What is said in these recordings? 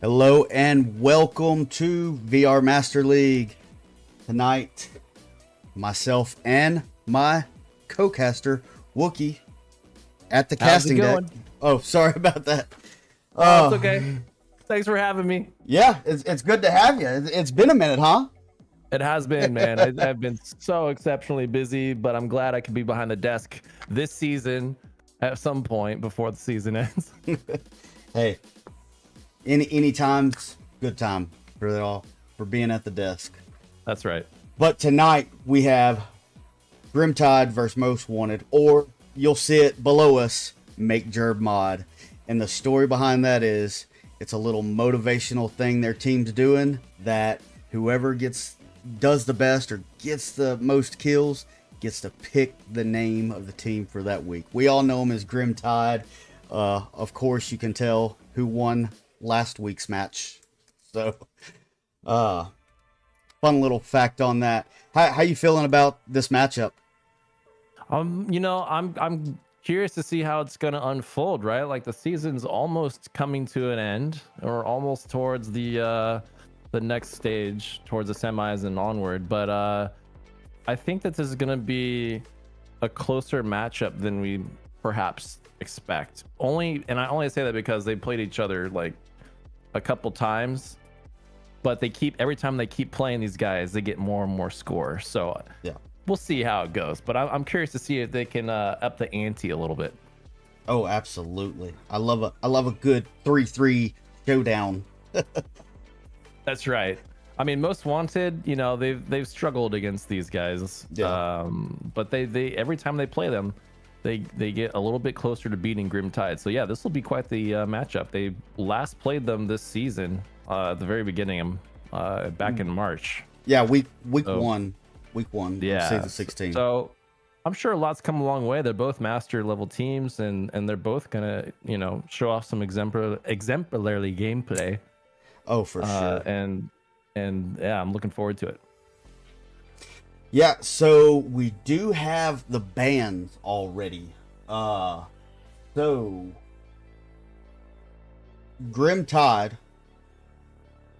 Hello and welcome to VR Master League. Tonight, myself and my co-caster, Wookie, at the casting deck. Oh, sorry about that. Oh, it's okay. Thanks for having me. Yeah, it's good to have you. It's been a minute, huh? It has been, man. I've been so exceptionally busy, but I'm glad I could be behind the desk this season at some point before the season ends. Hey, any time's good time for being at the desk. That's right. But tonight we have Grimtide versus Most Wanted, or you'll see it below us, Make Jurrrp mod. And the story behind that is it's a little motivational thing their team's doing, that whoever does the best or gets the most kills gets to pick the name of the team for that week. We all know him as Grimtide. Of course, you can tell who won last week's match. So, fun little fact on that. How you feeling about this matchup? I'm curious to see how it's going to unfold, right? Like the season's almost coming to an end, or almost towards the next stage, towards the semis and onward. But I think that this is going to be a closer matchup than we perhaps expect. And I only say that because they played each other like a couple times, but every time they keep playing these guys, they get more and more score. So Yeah. we'll see how it goes. But I'm curious to see if they can up the ante a little bit. Oh, absolutely. I love a good 3-3 showdown. That's right. I mean, Most Wanted, they've struggled against these guys. Yeah. But they every time they play them, they get a little bit closer to beating Grim Tide. So yeah, this will be quite the matchup. They last played them this season at the very beginning, back in March. Yeah, week one. Week 1 Yeah, of season 16. So I'm sure a lot's come a long way. They're both master level teams, and they're both gonna show off some exemplary gameplay. Oh, for sure. And yeah, I'm looking forward to it. Yeah, so we do have the bans already. So Grim Tide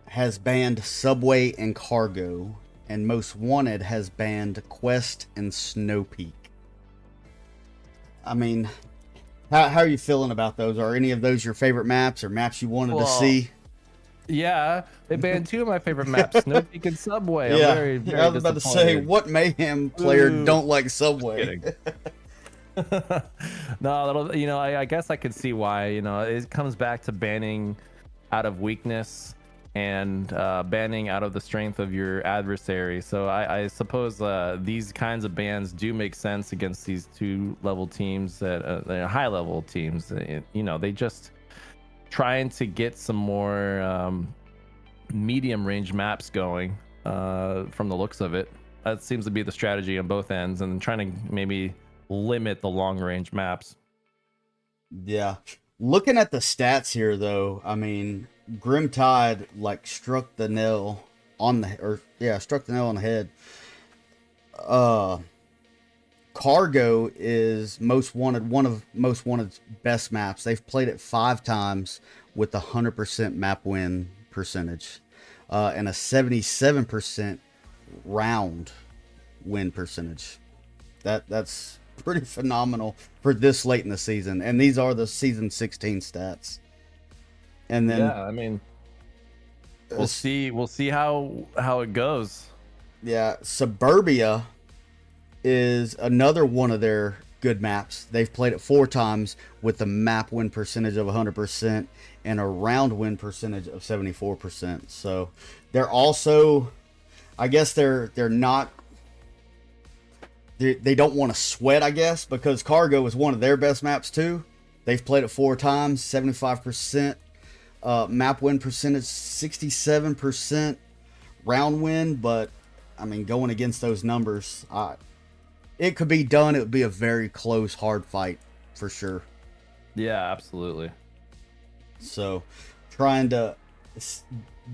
has banned Subway and Cargo, and Most Wanted has banned Quest and Snow Peak. I mean, how are you feeling about those? Are any of those your favorite maps or maps you wanted to see? Yeah, they banned two of my favorite maps, Snow Peak and Subway. Yeah, I'm very, very I was about to say, what Mayhem player don't like Subway? No, I guess I could see why. It comes back to banning out of weakness and banning out of the strength of your adversary. So I suppose these kinds of bans do make sense against these two level teams, that they're high level teams. They just trying to get some more medium range maps going from the looks of it. That seems to be the strategy on both ends, and trying to maybe limit the long range maps. Yeah. Looking at the stats here, though, I mean, Grim Tide struck the nail on the head. Cargo is Most Wanted, one of Most Wanted's best maps. They've played it 5 times with 100% map win percentage, and a 77% round win percentage. That's pretty phenomenal for this late in the season, and these are the season 16 stats. And then yeah, I mean, we'll see how it goes. Yeah, Suburbia is another one of their good maps. They've played it 4 times with a map win percentage of 100% and a round win percentage of 74%. So they're also, I guess they're not, they don't want to sweat, I guess, because Cargo is one of their best maps too. They've played it 4 times, 75% map win percentage, 67% round win. But I mean, going against those numbers, it could be done. It would be a very close, hard fight for sure. Yeah, absolutely. So trying to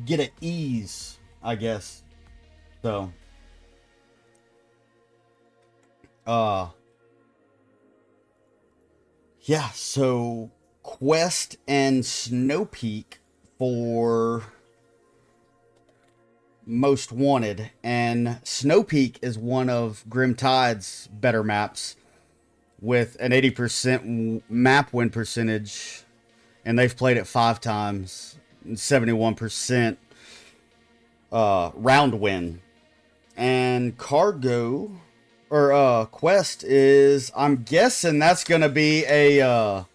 get at ease, I guess. So yeah, so Quest and Snow Peak for Most Wanted, and Snow Peak is one of Grim Tide's better maps with an 80% map win percentage, and they've played it 5 times, 71% round win. And Cargo or Quest is, I'm guessing that's gonna be a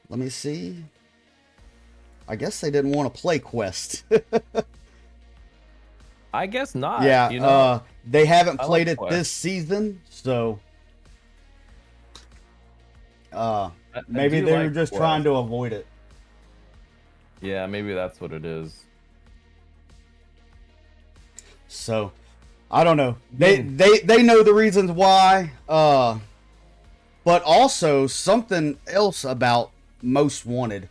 let me see. I guess they didn't want to play Quest. I guess not. Yeah, they haven't played it this season, so maybe they were just trying to avoid it. Yeah, maybe that's what it is. So I don't know. They know the reasons why. But also something else about Most Wanted.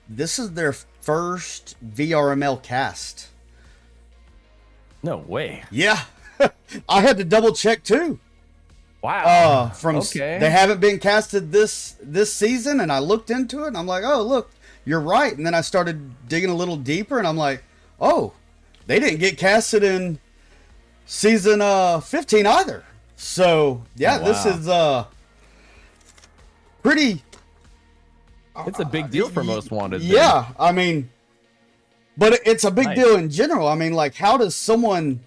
This is their first VRML cast. No way. Yeah. I had to double check too. Wow. They haven't been casted this season, and I looked into it and I'm like, oh look, you're right. And then I started digging a little deeper and I'm like, oh, they didn't get casted in season 15 either. So yeah, wow. This is pretty. It's a big deal for Most Wanted. Yeah, I mean, but it's a big deal in general. I mean, like, how does someone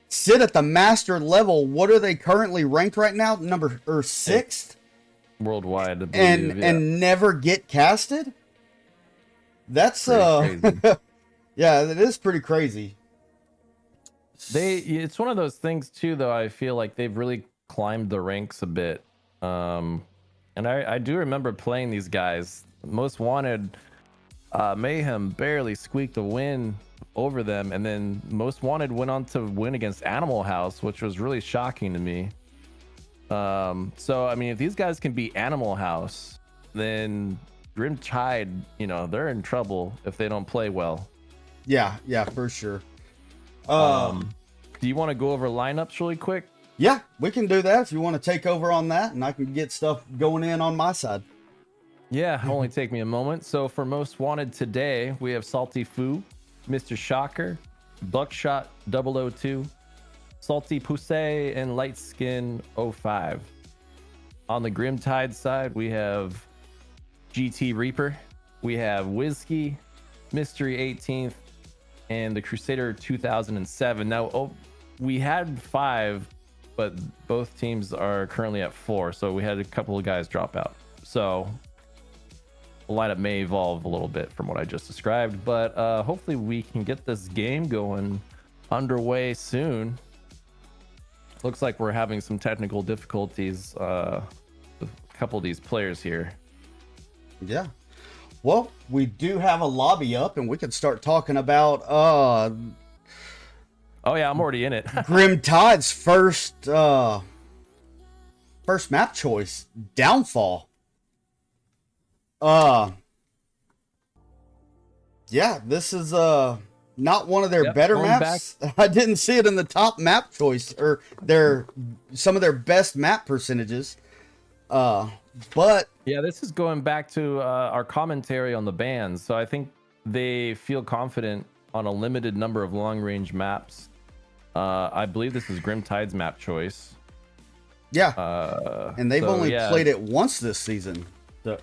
sit at the master level? What are they currently ranked right now? Number or 6th worldwide, I believe, and never get casted? That's crazy. yeah, that is pretty crazy. It's one of those things too, though. I feel like they've really climbed the ranks a bit. And I do remember playing these guys. Most Wanted, Mayhem barely squeaked a win over them, and then Most Wanted went on to win against Animal House, which was really shocking to me. So I mean, if these guys can beat Animal House, then Grim Tide, they're in trouble if they don't play well. Yeah, for sure. Do you want to go over lineups really quick? Yeah, we can do that if you want to take over on that, and I can get stuff going in on my side. Yeah, only take me a moment. So for Most Wanted today, we have Salty Foo, Mr. Shocker, Buckshot 002, Salty Poussey, and Light Skin 05. On the Grim Tide side, we have GT Reaper, we have Whiskey, Mystery 18th, and the Crusader 2007. Now, we had 5, but both teams are currently at 4, so we had a couple of guys drop out. So the lineup may evolve a little bit from what I just described, but hopefully we can get this game going underway soon. Looks like we're having some technical difficulties with a couple of these players here. Yeah. Well, we do have a lobby up, and we can start talking about oh yeah, I'm already in it. Grim Tide's first map choice, Downfall. Yeah, this is not one of their better maps. I didn't see it in the top map choice or some of their best map percentages. But yeah, this is going back to our commentary on the bans. So I think they feel confident on a limited number of long range maps. I believe this is Grim Tide's map choice. Yeah, and they've only played it once this season,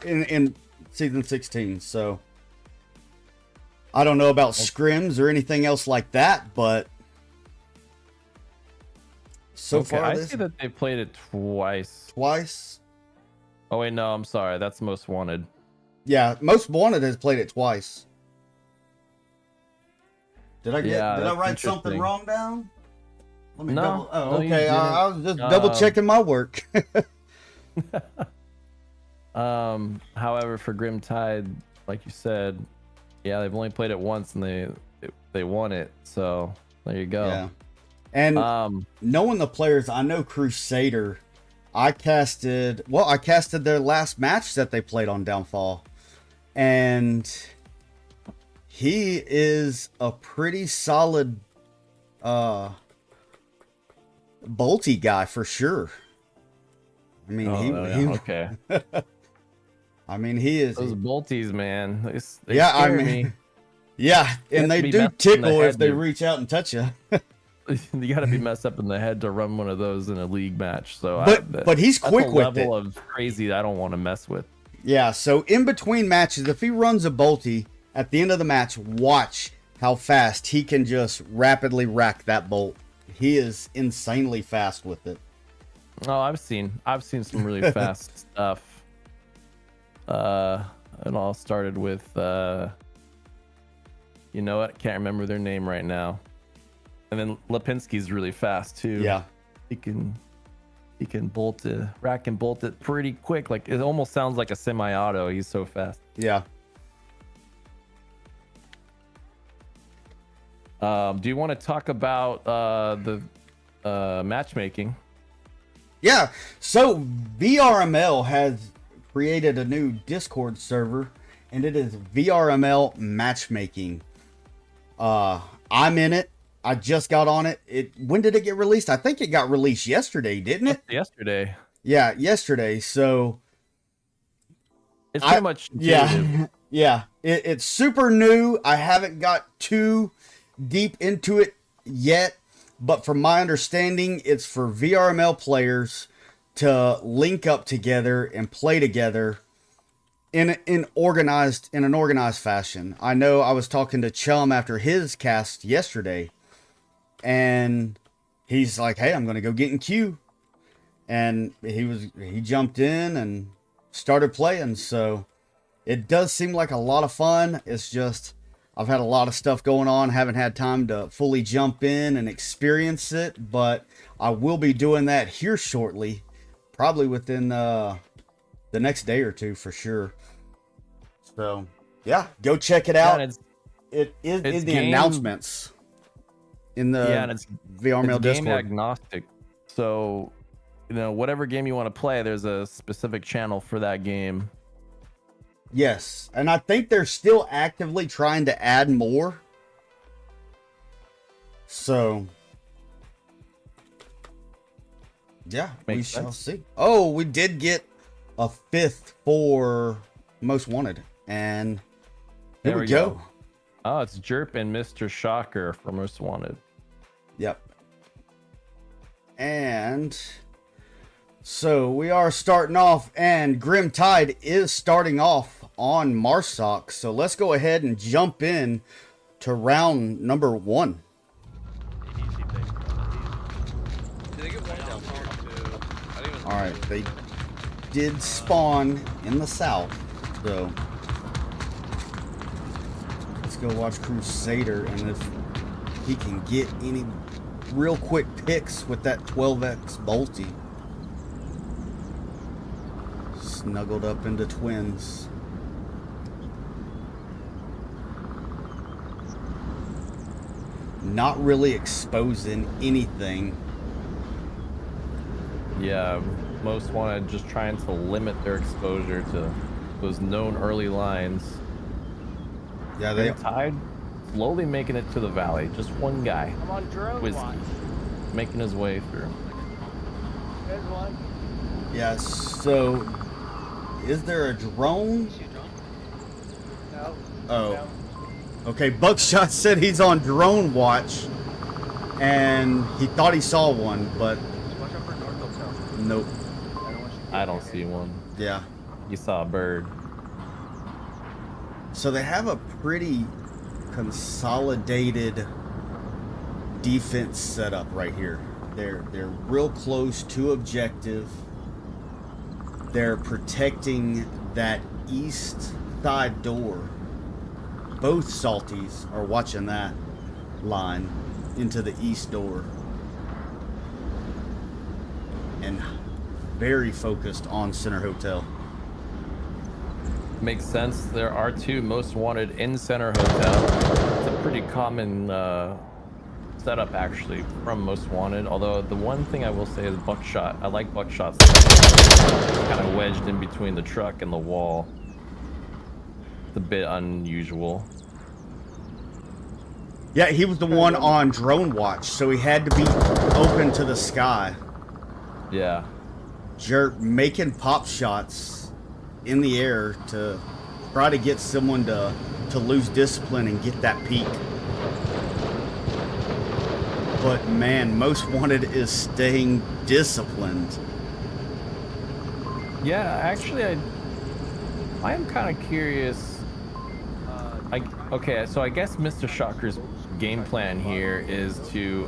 in season 16. So I don't know about scrims or anything else like that, but so far I see that they played it twice. Oh wait, no, I'm sorry. That's Most Wanted. Yeah, Most Wanted has played it twice. Did I write something wrong down? Let me double. Oh, no, okay. I was just double checking my work. However, for Grim Tide, like you said, yeah, they've only played it once and they won it. So there you go. Yeah. And knowing the players, I know Crusader. I casted their last match that they played on Downfall, and he is a pretty solid bolty guy for sure. I mean, okay. I mean, he is those bolties, man. They I scare mean, me. Yeah, and they do tickle if they reach out and touch you. You got to be messed up in the head to run one of those in a league match. So, but he's quick with it. Level of crazy I don't want to mess with. Yeah, so in between matches, if he runs a bolty at the end of the match, watch how fast he can just rapidly rack that bolt. He is insanely fast with it. Oh, I've seen some really fast stuff. It all started with you know what? Can't remember their name right now. And then Lipinski's really fast too. Yeah, he can bolt it, rack and bolt it pretty quick. Like it almost sounds like a semi-auto. He's so fast. Yeah. Do you want to talk about the matchmaking? Yeah. So VRML has created a new Discord server, and it is VRML matchmaking. I'm in it. I just got on it. When did it get released? I think it got released yesterday, didn't it? Yesterday. Yeah, yesterday. So It's pretty much intuitive. yeah, yeah. It's super new. I haven't got too deep into it yet, but from my understanding, it's for VRML players to link up together and play together in an organized fashion. I know I was talking to Chum after his cast yesterday, and he's like, "Hey, I'm gonna go get in queue," and he jumped in and started playing. So it does seem like a lot of fun. It's just I've had a lot of stuff going on, haven't had time to fully jump in and experience it, but I will be doing that here shortly, probably within the next day or two for sure. So yeah, go check it out. It is in the announcements in the and it's VRML game Discord. agnostic. So, whatever game you want to play, there's a specific channel for that game. Yes, and I think they're still actively trying to add more. So yeah, we shall see. Oh, we did get a 5th for Most Wanted, and here we go. Oh, it's Jurrrp and Mr. Shocker for Most Wanted. Yep. And so we are starting off, and Grim Tide is starting off on Marsoc. So let's go ahead and jump in to round number 1. All right, they did spawn in the south, so let's go watch Crusader, and if he can get any real quick picks with that 12x bolty. Snuggled up into twins. Not really exposing anything. Yeah, Most Wanted just trying to limit their exposure to those known early lines. Yeah, they Tide slowly making it to the valley. Just one guy. I'm on drone watch. Making his way through. There's one. Yeah, so is there a drone? No. Oh. No. Okay, Buckshot said he's on drone watch, and he thought he saw one, but Watch out for North Hotel. nope. I don't see one. Yeah. You saw a bird. So they have a pretty consolidated defense setup right here. They're real close to objective. They're protecting that east side door. Both salties are watching that line into the east door. And very focused on Center Hotel. Makes sense. There are 2 Most Wanted in Center Hotel. It's a pretty common setup actually from Most Wanted. Although the one thing I will say is Buckshot. I like Buckshot's kind of wedged in between the truck and the wall. It's a bit unusual. Yeah, he was the one on drone watch, so he had to be open to the sky. Yeah. Jurrrp making pop shots in the air to try to get someone to lose discipline and get that peak. But man, Most Wanted is staying disciplined. Yeah, actually, I am kind of curious. Okay, so I guess Mr. Shocker's game plan here is to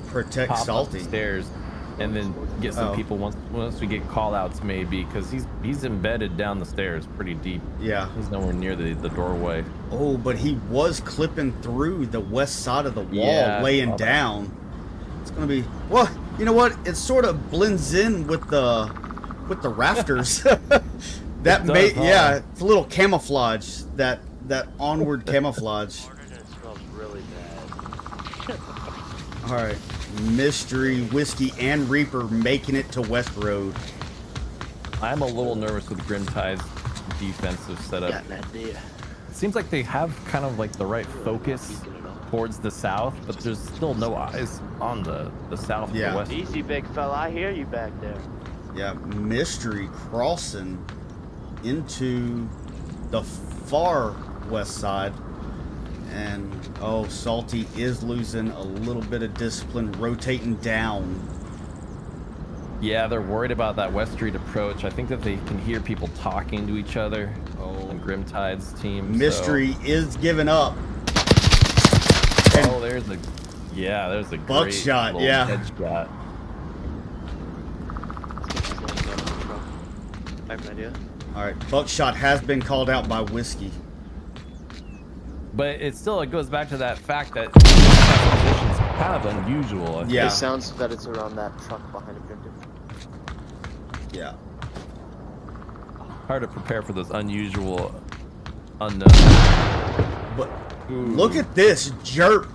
Protect pop up Salty. the stairs and then get some people once we get call outs maybe, because he's embedded down the stairs pretty deep. Yeah. He's nowhere near the doorway. Oh, but he was clipping through the west side of the wall, Yeah, laying down. It's gonna be, well, you know what? It sort of blends in with the rafters. That may, yeah, it's a little camouflage. That Onward camouflage. It smells really bad. All right, Mystery, Whiskey, and Reaper making it to West Road. I'm a little nervous with Grim Tide's defensive setup. Got an idea. seems like they have kind of like the right focus towards the south, but there's still no eyes on the south Yeah. or the west. Easy, big fella. I hear you back there. Yeah, mystery crossing into the far west side. And, oh, Salty is losing a little bit of discipline, rotating down. Yeah, they're worried about that West Street approach. I think that they can hear people talking to each other on Grimtide's team. Mystery is giving up. Oh, there's a great buckshot, little yeah. headshot. I have an idea. All right, buckshot has been called out by Whiskey. But it goes back to that fact that position's kind of unusual. I Yeah. It sounds that it's around that truck behind Objective. Yeah. Hard to prepare for those unusual unknowns. But look at this, Jurrrp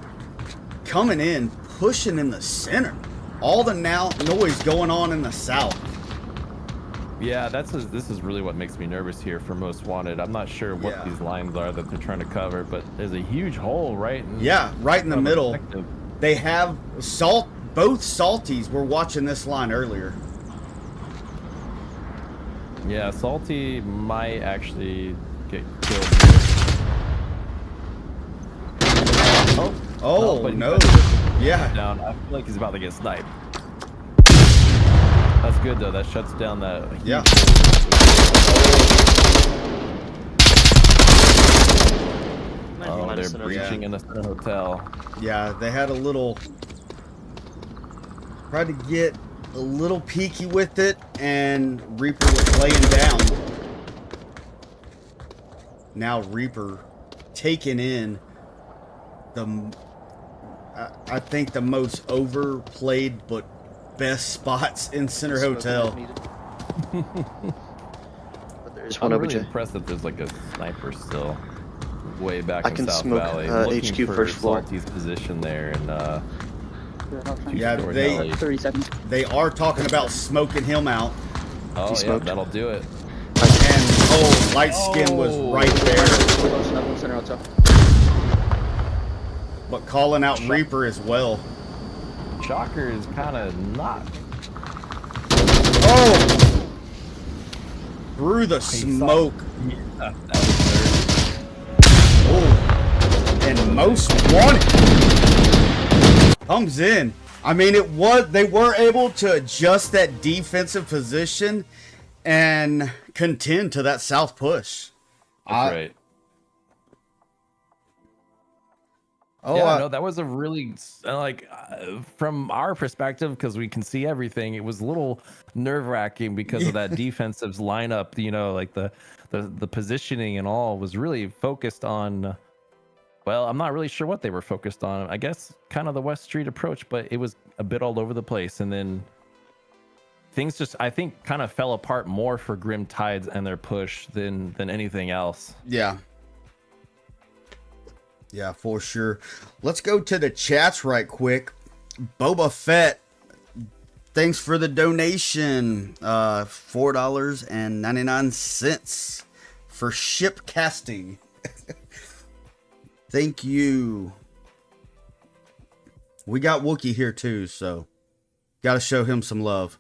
coming in, pushing in the center. All the noise going on in the south. Yeah, this is really what makes me nervous here for Most Wanted. I'm not sure what these lines are that they're trying to cover, but there's a huge hole right in, Right in the middle. perspective. They have both Salties were watching this line earlier. Yeah, Salty might actually get killed here. Oh, but no. he's Yeah. down. I feel like he's about to get sniped. That's good though. That shuts down that. Yeah. Oh, they're breaching in the Center Hotel. Yeah, they had a little... Tried to get a little peeky with it, and Reaper was laying down. Now Reaper taking in I think the most overplayed but best spots in Center Hotel. But there's I'm one really OBJ. impressed that there's like a sniper still way back I in can South smoke, Valley. HQ looking for first floor. Salty's position there, and Yeah, Alley. 30 seconds. They are talking about smoking him out. Oh yeah, smoked. that'll do it. And Light Skin was right there. Close enough in Center Hotel. But calling out Reaper as well. Shocker is kind of not. Oh! Through the smoke. Yeah, that was Oh. And Most Wanted comes in. I mean, they were able to adjust that defensive position and contend to that south push. That's right. Oh, yeah, no, that was a really from our perspective, because we can see everything. It was a little nerve-wracking because of that defensive lineup. You know, like the positioning and all was really focused on. Well, I'm not really sure what they were focused on. I guess kind of the West Street approach, but it was a bit all over the place. And then things just, I think, kind of fell apart more for Grim Tides and their push than anything else. yeah. Yeah, for sure. Let's go to the chats right quick. Boba Fett, thanks for the donation. $4.99 for ship casting. Thank you. We got Wookie here too, so got to show him some love.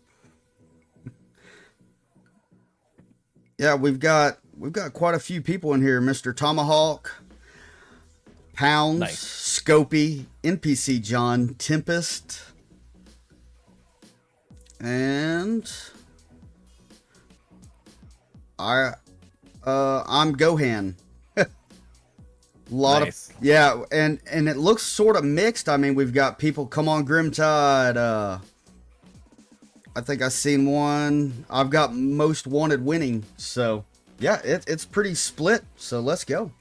Yeah, we've got quite a few people in here. Mr. Tomahawk, Pounds, Nice. Scopy, NPC John, Tempest, and I'm Gohan. Nice. Yeah, and it looks sort of mixed. I mean, we've got people, come on Grimtide. I think I've seen one. I've got Most Wanted winning. So yeah, it's pretty split. So let's go.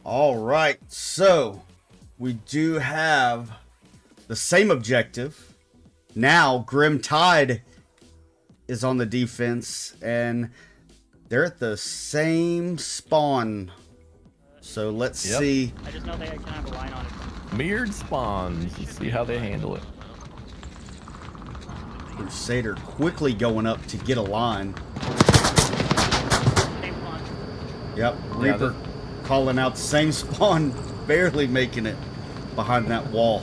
All right, so we do have the same objective. Now Grimtide is on the defense, and they're at the same spawn. So let's see. I just know they can have a line on it. Mirrored spawns. Let's see how they handle it. Crusader quickly going up to get a line. Yep, Reaper calling out the same spawn, barely making it behind that wall.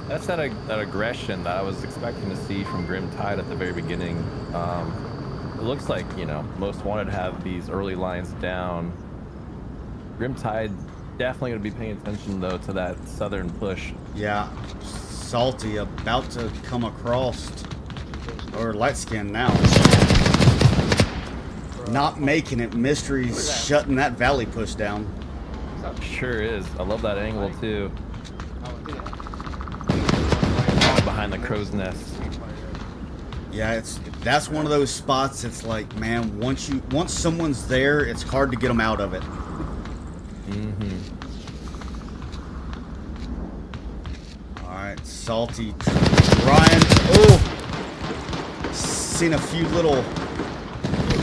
That's that aggression that I was expecting to see from Grim Tide at the very beginning. It looks like, you know, Most Wanted have these early lines down. Grim Tide definitely going to be paying attention, though, to that southern push. Yeah, Salty about to come across, or light skin now. Not making it. Mystery's shutting that valley push down. Sure is. I love that angle, too. Behind the crow's nest. Yeah, that's one of those spots. It's like, man, once someone's there, it's hard to get them out of it. All right, Salty trying. Oh, seen a few little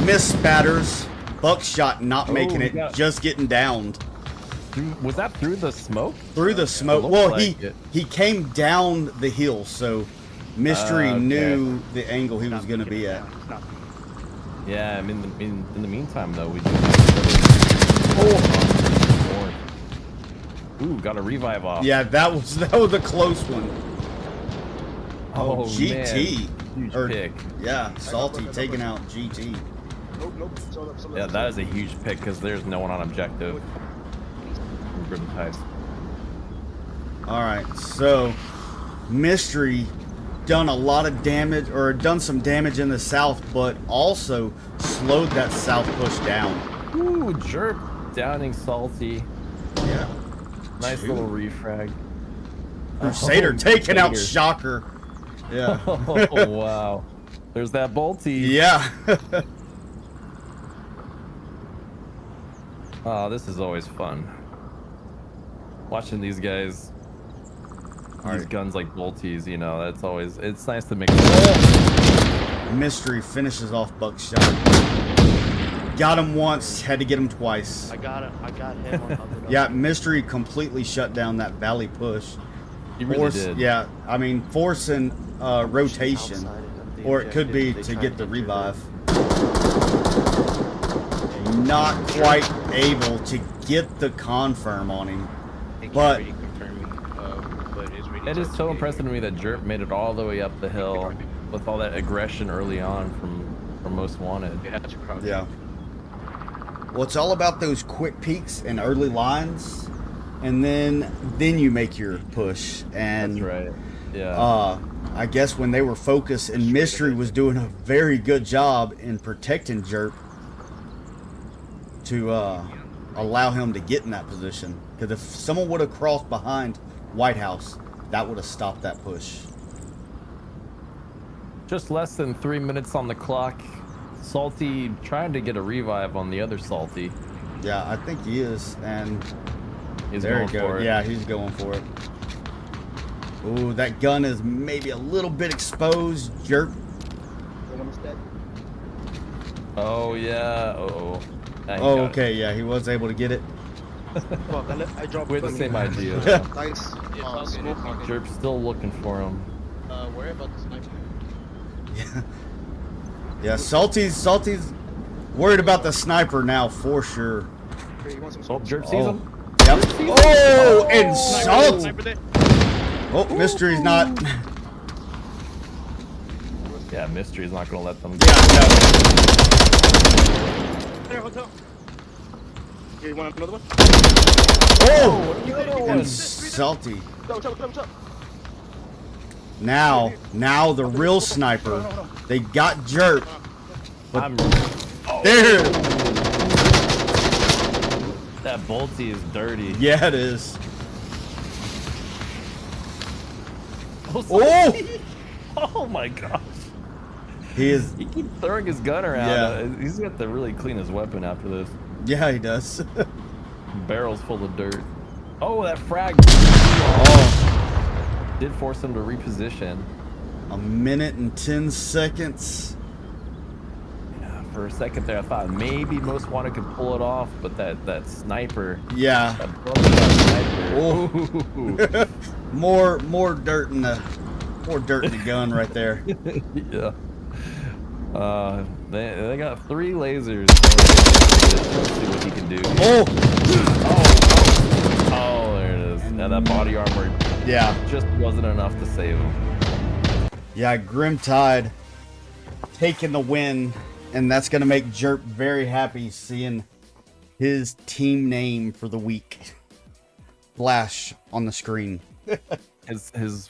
miss spatters. Buckshot not making it, just getting downed. Was that through the smoke? Through the smoke. Well, like he came down the hill, so Mystery knew the angle he was going to be at. Yeah, I mean, in the meantime, though, we. Ooh, got a revive off. Yeah, that was a close one. Oh, GT. Man. Huge pick. Yeah, Salty taking out GT. Yeah, that is a huge pick because there's no one on objective. Grim Tide. All right, so Mystery done a lot of damage, or done some damage in the south, but also slowed that south push down. Ooh, Jurrrp downing Salty. Yeah. Nice little refrag. Crusader taking out Shocker. Yeah. Oh, wow. There's that bolty. Yeah. Oh, this is always fun. Watching these guys use guns like bolties, you know, that's always, it's nice to make Mystery finishes off Buckshot. Got him once, had to get him twice. I got him. Yeah, Mystery completely shut down that valley push. He really did. Yeah, I mean, forcing rotation, or it could be to get the revive. Not quite able to get the confirm on him, but it is so impressive to me that Jurrrp made it all the way up the hill with all that aggression early on from Most Wanted. Yeah. Well, it's all about those quick peaks and early lines, and then you make your push. And that's right. Yeah. I guess when they were focused, and Mystery was doing a very good job in protecting Jurrrp to allow him to get in that position. Because if someone would have crossed behind White House, that would have stopped that push. Just less than 3 minutes on the clock. Salty trying to get a revive on the other Salty. Yeah, I think he is, and He's there going you go. for it. Yeah, he's going for it. Ooh, that gun is maybe a little bit exposed. Jurrrp. Oh yeah. Oh. Oh, okay. Yeah, he was able to get it. We had the same idea. Nice. Jurrp's still looking for him. Worry about the sniper. Yeah. Yeah, Salty's worried about the sniper now for sure. Oh, Jurrrp sees him. Yep. Oh, and Salty. Oh, Mystery's not. Yeah, Mystery's not gonna let them go. Yeah, There, hotel. Here, you want another one? Oh, and Salty. Now the real sniper. They got Jurrrp. But there. That bolty is dirty. Yeah, it is. Oh! Oh my gosh. He keeps throwing his gun around. Yeah. He's got to really clean his weapon after this. Yeah, he does. Barrel's full of dirt. Oh, that frag. Oh. Did force him to reposition. 1 minute and 10 seconds. Yeah, for a second there, I thought maybe Most Wanted could pull it off, but that sniper. Yeah. That more dirt in the gun right there. Yeah. They got 3 lasers. Let's see what he can do. Oh, Oh, there it is. Now that body armor yeah. just wasn't enough to save him. Yeah, Grimtide taking the win, and that's going to make Jurrrp very happy seeing his team name for the week flash on the screen. His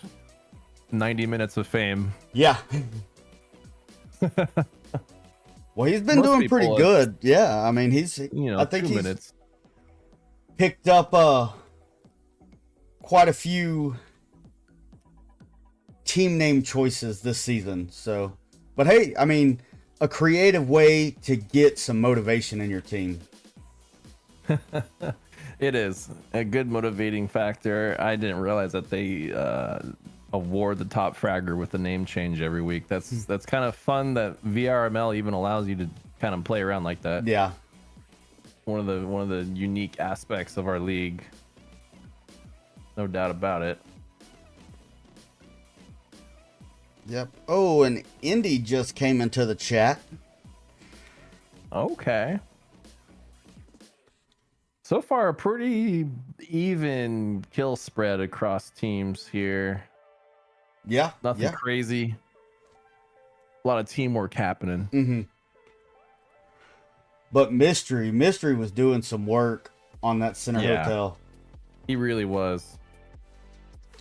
90 minutes of fame. Yeah. Well, he's been Most doing pretty people, good. Yeah, I mean, he's, I think 2 he's minutes. picked up quite a few team name choices this season. So, but hey, I mean, a creative way to get some motivation in your team. It is a good motivating factor. I didn't realize that they award the top fragger with the name change every week. That's kind of fun that VRML even allows you to kind of play around like that. Yeah. One of the unique aspects of our league. No doubt about it. Yep. Oh, and Indy just came into the chat. Okay. So far, a pretty even kill spread across teams here. Yeah. Nothing crazy. A lot of teamwork happening. Mm-hmm. But Mystery was doing some work on that center hotel. He really was.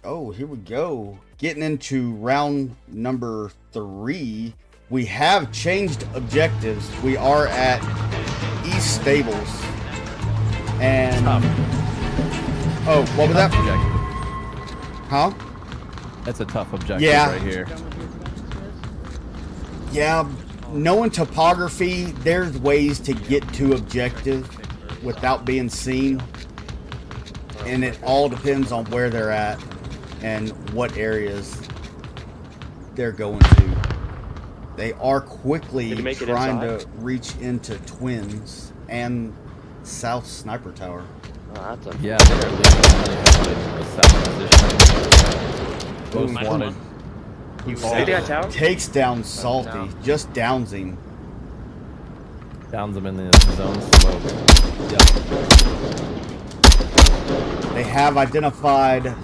Oh, here we go. Getting into round number 3. We have changed objectives. We are at East Stables. And oh, what was that? Objective. Huh? That's a tough objective right here. Yeah, knowing topography, there's ways to get to objective without being seen. And it all depends on where they're at and what areas they're going to. They are quickly trying to reach into Twins and South Sniper Tower. Oh, that's a Yeah, they're leaving the south position. Most wanted. Takes down Salty, just downs him. Downs them in the zone smoke. Yep. They have identified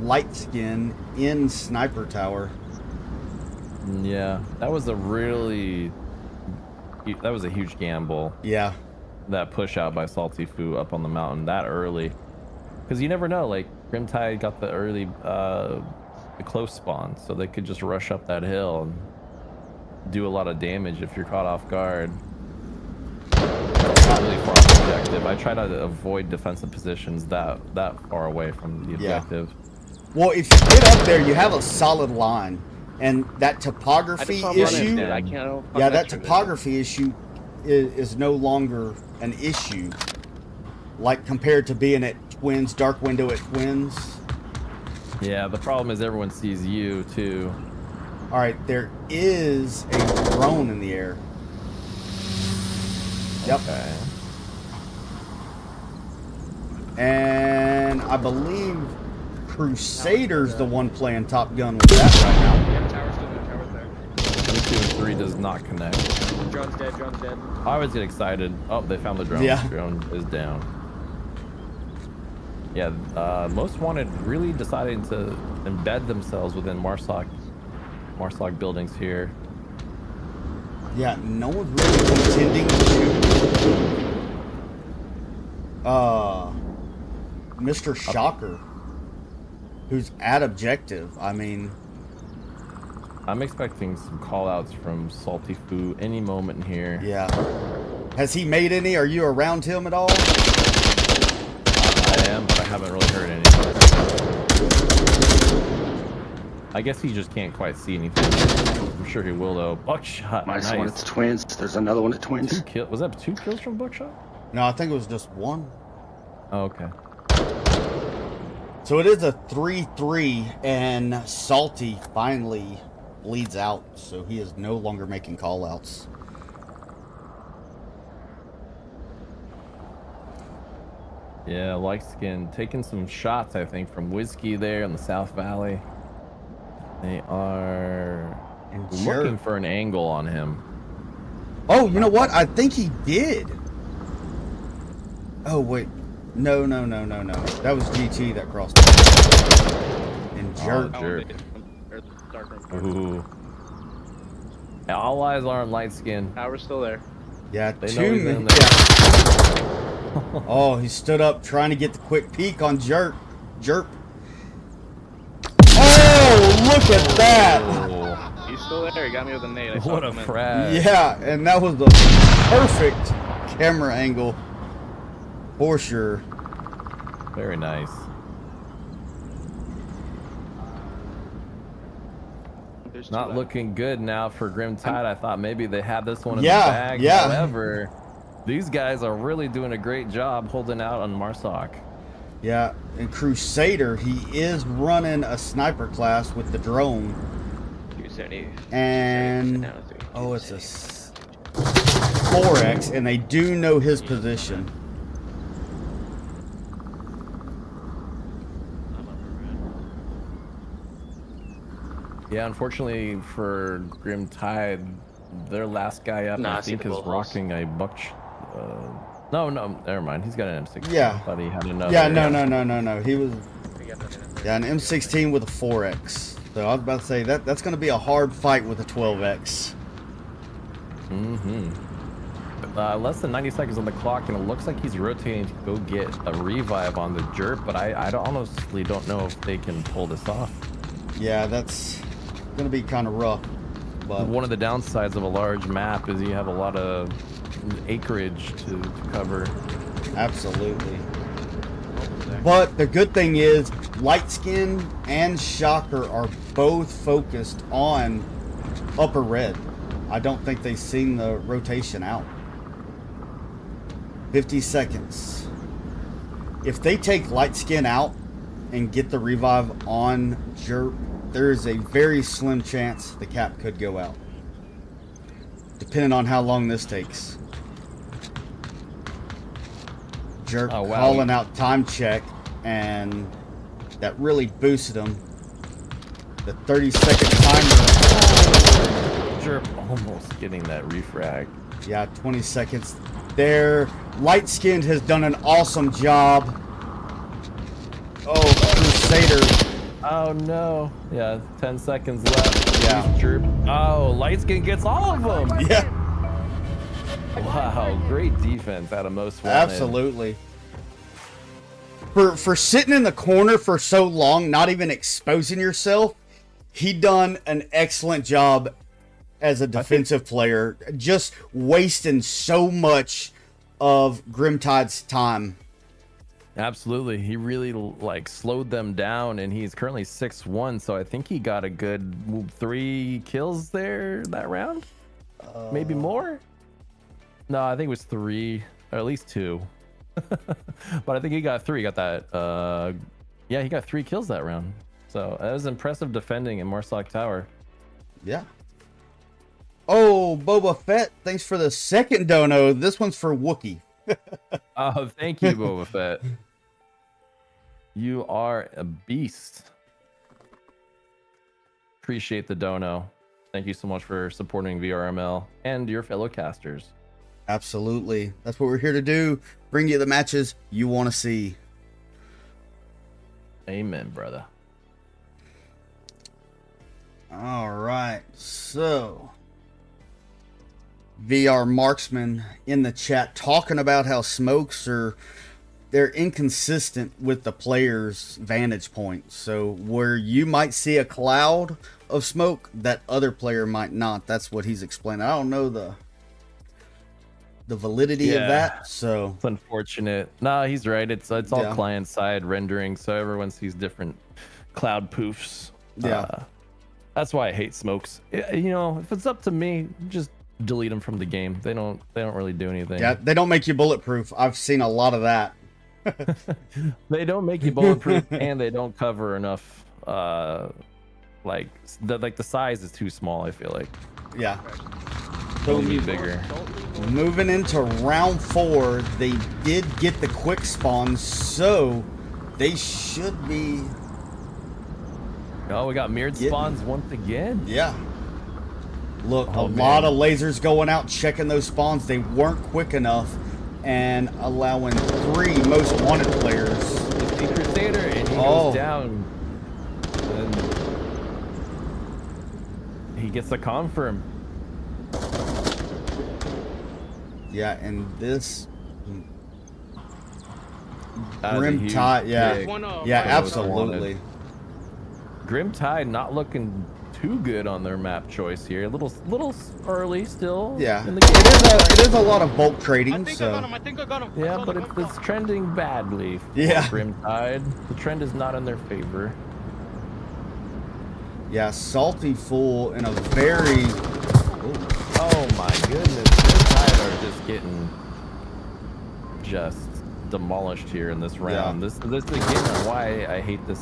Light Skin in Sniper Tower. Yeah, that was a huge gamble. Yeah. That push out by Salty Foo up on the mountain that early, because you never know. Like Grimtide got the early, the close spawn, so they could just rush up that hill and do a lot of damage if you're caught off guard. Not really far off the objective. I try to avoid defensive positions that far away from the objective. Well, if you get up there, you have a solid line, and that topography issue. That topography issue is no longer an issue, like compared to being at Twins, dark window at Twins. Yeah, the problem is everyone sees you too. All right, there is a drone in the air. Yep. Okay. And I believe Crusader's the one playing Top Gun with that right now. Yeah, tower's still good. Tower's there. 2 and 3 does not connect. Drone's dead. Drone's dead. I always get excited. Oh, they found the drone. Yeah. The drone is down. Yeah, Most Wanted really deciding to embed themselves within Marsoc buildings here. Yeah, no one's really intending to Mr. Shocker, who's at objective. I mean, I'm expecting some call-outs from Salty Foo any moment in here. yeah. Has he made any? Are you around him at all? I am, but I haven't really heard any. I guess he just can't quite see anything. I'm sure he will though. Buckshot. Nice one. It's Twins. There's another one at Twins. Was that 2 kills from Buckshot? No, I think it was just 1. Oh, okay. So it is a 3-3, and Salty finally bleeds out, so he is no longer making call-outs. Yeah, Light Skin taking some shots, I think, from Whiskey there in the South Valley. They are And Looking Jurrrp. for an angle on him. Oh, you know what? I think he did. Oh, wait. No. That was GT that crossed. And Jurrrp. Jurrrp. Ooh. All eyes are on light skin. Power's still there. Yeah, They know two he's in men. there. Yeah. Oh, he stood up trying to get the quick peek on Jurrrp. Oh, look at that. Oh, He's still there. He got me with a nade. I saw what a him in. frag. Yeah, and that was the perfect camera angle for sure. Very nice. There's two Not left. looking good now for Grim Tide. I thought maybe they had this one in Yeah, the bag. yeah. However, these guys are really doing a great job holding out on Marsoc. Yeah, and Crusader, he is running a sniper class with the drone. 270. And Down to 3. oh, it's a 4X, and they do know his position. Yeah, unfortunately for Grim Tide, their last guy up, Nah, I I see think, the is bull holes. rocking a buck. No, never mind. He's got an M16. Yeah. I thought he had another. Yeah, no. He was an M16 with a 4X. So I was about to say that's going to be a hard fight with a 12X. Less than 90 seconds on the clock, and it looks like he's rotating to go get a revive on the Jurrrp, but I honestly don't know if they can pull this off. Yeah, that's going to be kind of rough. But One of the downsides of a large map is you have a lot of acreage to cover. absolutely. But the good thing is, Lightskin and Shocker are both focused on upper red. I don't think they've seen the rotation out. 50 seconds. If they take Lightskin out and get the revive on Jurrrp, there is a very slim chance the cap could go out, depending on how long this takes. Jurrrp Oh, wow. calling out time check, and that really boosted him. The 30-second timer. Jurrrp almost getting that refrag. Yeah, 20 seconds there. Light Skinned has done an awesome job. Oh, Crusader. Oh no. Yeah, 10 seconds left. Yeah. Jurrrp. Oh, Lightskin gets all of them. Yeah, Wow, great defense out of Most Wanted. absolutely. For sitting in the corner for so long, not even exposing yourself, he done an excellent job as a defensive player, just wasting so much of Grimtide's time. Absolutely. He really slowed them down, and he's currently 6-1, so I think he got a good 3 kills there that round. Maybe more? No, I think it was 3, or at least 2. But I think he got 3. He got that. Yeah, he got 3 kills that round. So that was impressive defending in Marsoc Tower. Yeah. Oh, Boba Fett, thanks for the second dono. This one's for Wookie. Oh, thank you, Boba Fett. You are a beast. Appreciate the dono. Thank you so much for supporting VRML and your fellow casters. Absolutely. That's what we're here to do. Bring you the matches you want to see. Amen, brother. All right. So, VR Marksman in the chat talking about how smokes they're inconsistent with the player's vantage point. So where you might see a cloud of smoke, that other player might not. That's what he's explaining. I don't know the validity of that. So It's unfortunate. No, he's right. It's all Yeah. client side rendering, so everyone sees different cloud poofs. Yeah. That's why I hate smokes. You know, if it's up to me, just delete them from the game. They don't really do anything. yeah, they don't make you bulletproof. I've seen a lot of that. They don't make you bulletproof, and they don't cover enough. Like the size is too small. I feel like Yeah. it'll be bigger. Moving into round 4, they did get the quick spawns, so they should be. Oh, we got mirrored Yeah. spawns once again. Yeah. Look, Oh, a lot man. of lasers going out, checking those spawns. They weren't quick enough and allowing 3 most wanted players. The Crusader, and he Oh. goes down. And he gets a confirm. Yeah, and this That is a Grim huge Tide, yeah. pick. Yeah, for most absolutely. wanted. Grim Tide not looking too good on their map choice here. A little early still. Yeah, in the game. it is a lot of bulk I trading, think I so got him. I think I got him. I Yeah, saw but the it's gun trending badly for Yeah. Grim Tide. The trend is not in their favor. yeah, Salty Fool in a very Oh my goodness, Grim Tide are just getting demolished here in this round. Yeah. This again why I hate this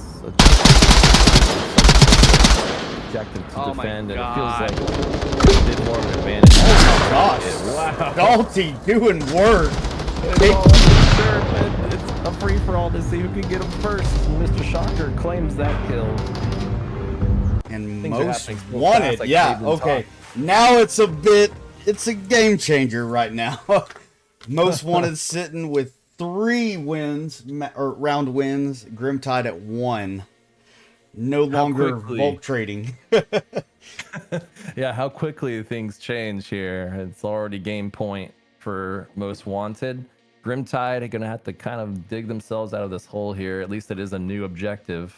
objective to Oh my defend, and it God. feels like a bit more of an advantage. Oh my gosh. Wow. Salty doing work. It's all Jurrrp, and it's a free for all to see who can get him first. Mr. Shocker claims that kill. And Things are most happening so wanted, fast, like yeah, Caden okay. talked. Now it's a game changer right now. Most wanted sitting with 3 wins, or round wins, Grim Tide at 1. No longer quickly? bulk trading. Yeah, how quickly things change here. It's already game point for most wanted. Grim Tide are gonna have to kind of dig themselves out of this hole here. At least it is a new objective.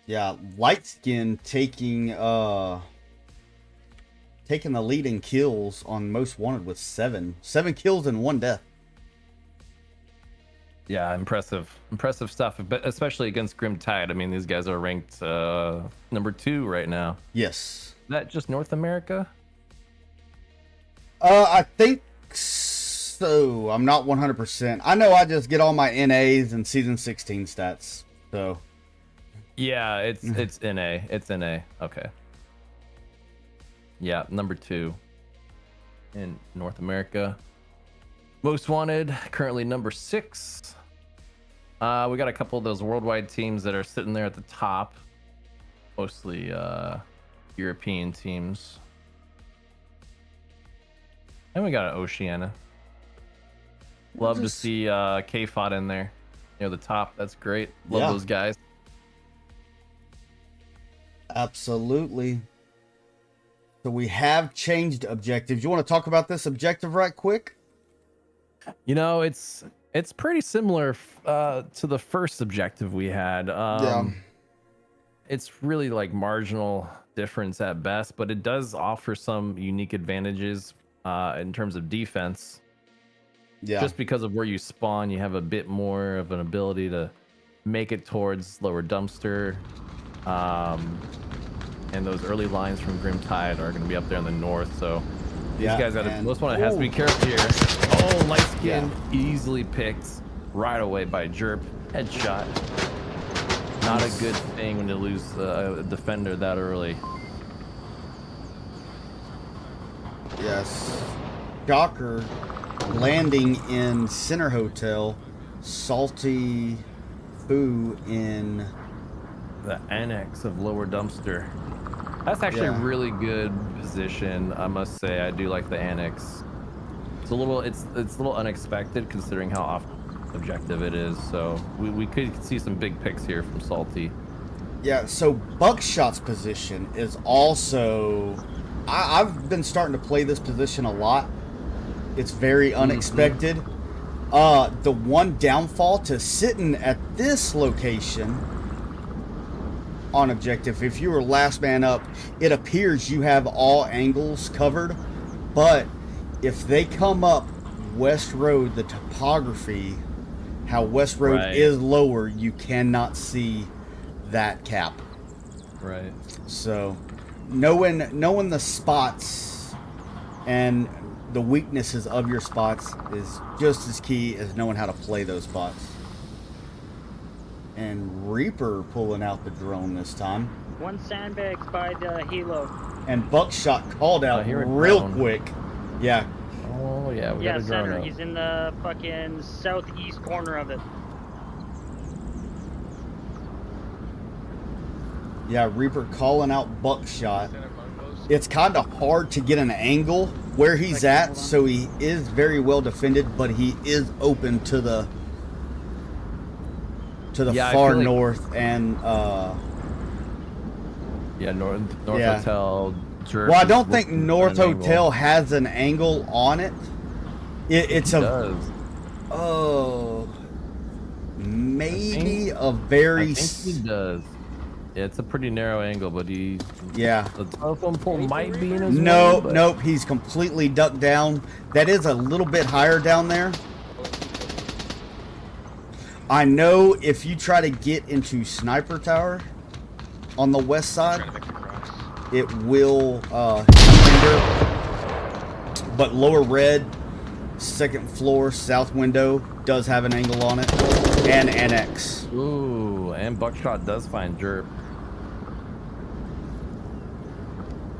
Yeah, Light Skin taking the lead in kills on most wanted with 7 kills and 1 death. Yeah, impressive stuff, but especially against Grim Tide. I mean, these guys are ranked number 2 right now. Yes. Is that just North America? I think so. I'm not 100%. I know I just get all my NAs and season 16 stats. So Yeah, it's NA. It's NA. Okay. Yeah, number 2 in North America. Most wanted, currently number 6. We got a couple of those worldwide teams that are sitting there at the top. Mostly European teams. And we got an Oceania. Love to see K-Fod in there near the top. That's great. Love Yeah. those guys. absolutely. So we have changed objectives. You want to talk about this objective right quick? You know, it's pretty similar to the first objective we had. Yeah. It's really like marginal difference at best, but it does offer some unique advantages in terms of defense. Yeah. Just because of where you spawn, you have a bit more of an ability to make it towards lower dumpster. And those early lines from Grim Tide are going to be up there in the north, so these Yeah, guys got to. and- Most one has to be Ooh. careful here. Oh, light skin Yeah. easily picked right away by Jurrrp. Headshot. Not a good thing when you lose a defender that early. Yes. Shocker landing in Center Hotel. Salty Foo in The annex of lower dumpster. That's actually Yeah. a really good position, I must say. I do like the annex. It's a little unexpected considering how off objective it is. So we could see some big picks here from Salty. Yeah, so Buckshot's position is also... I've been starting to play this position a lot. It's very unexpected. The one downfall to sitting at this location on objective, if you were last man up, it appears you have all angles covered. But if they come up West Road, the topography, how West Road Right. is lower, you cannot see that cap. Right. So knowing the spots and the weaknesses of your spots is just as key as knowing how to play those spots. And Reaper pulling out the drone this time. One sandbags by the helo. And Buckshot called out hear it real drone. quick. Yeah. Oh yeah, we Yeah, got a drone center. up. He's in the fucking southeast corner of it. Yeah, Reaper calling out Buckshot. Center Marcos. it's kind of hard to get an angle where he's at, so he is very well defended, but he is open to the Yeah, I far feel like- north and Yeah, North Yeah. Hotel. Jurrrp well, I is don't think looking North at an angle. Hotel has an angle on it. It's It a does. oh, maybe a I very think he does. Yeah, it's a pretty narrow angle, but he yeah. the telephone pole might be in his No, way, but- nope, he's completely ducked down. That is a little bit higher down there. I know if you try to get into Sniper Tower on the west side, Trying to make it across. it will hinder. But lower red, second floor, south window does have an angle on it, and annex. Ooh, and Buckshot does find Jurrrp.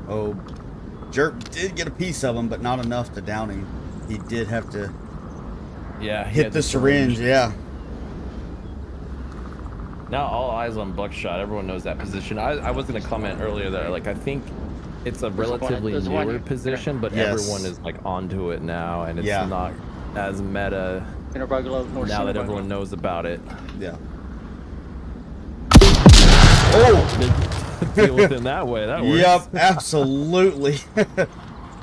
Oh, Jurrrp did get a piece of him, but not enough to down him. He did have to Yeah, he hit had the syringe. Yeah. Now all eyes on Buckshot. Everyone knows that position. I was gonna comment earlier that like I think it's a relatively there's one newer here. position, but Yes. everyone is like onto it now, and it's Yeah. not as meta now that everyone knows about it. Yeah. Oh. Deal with it that way. That works. Yep, absolutely.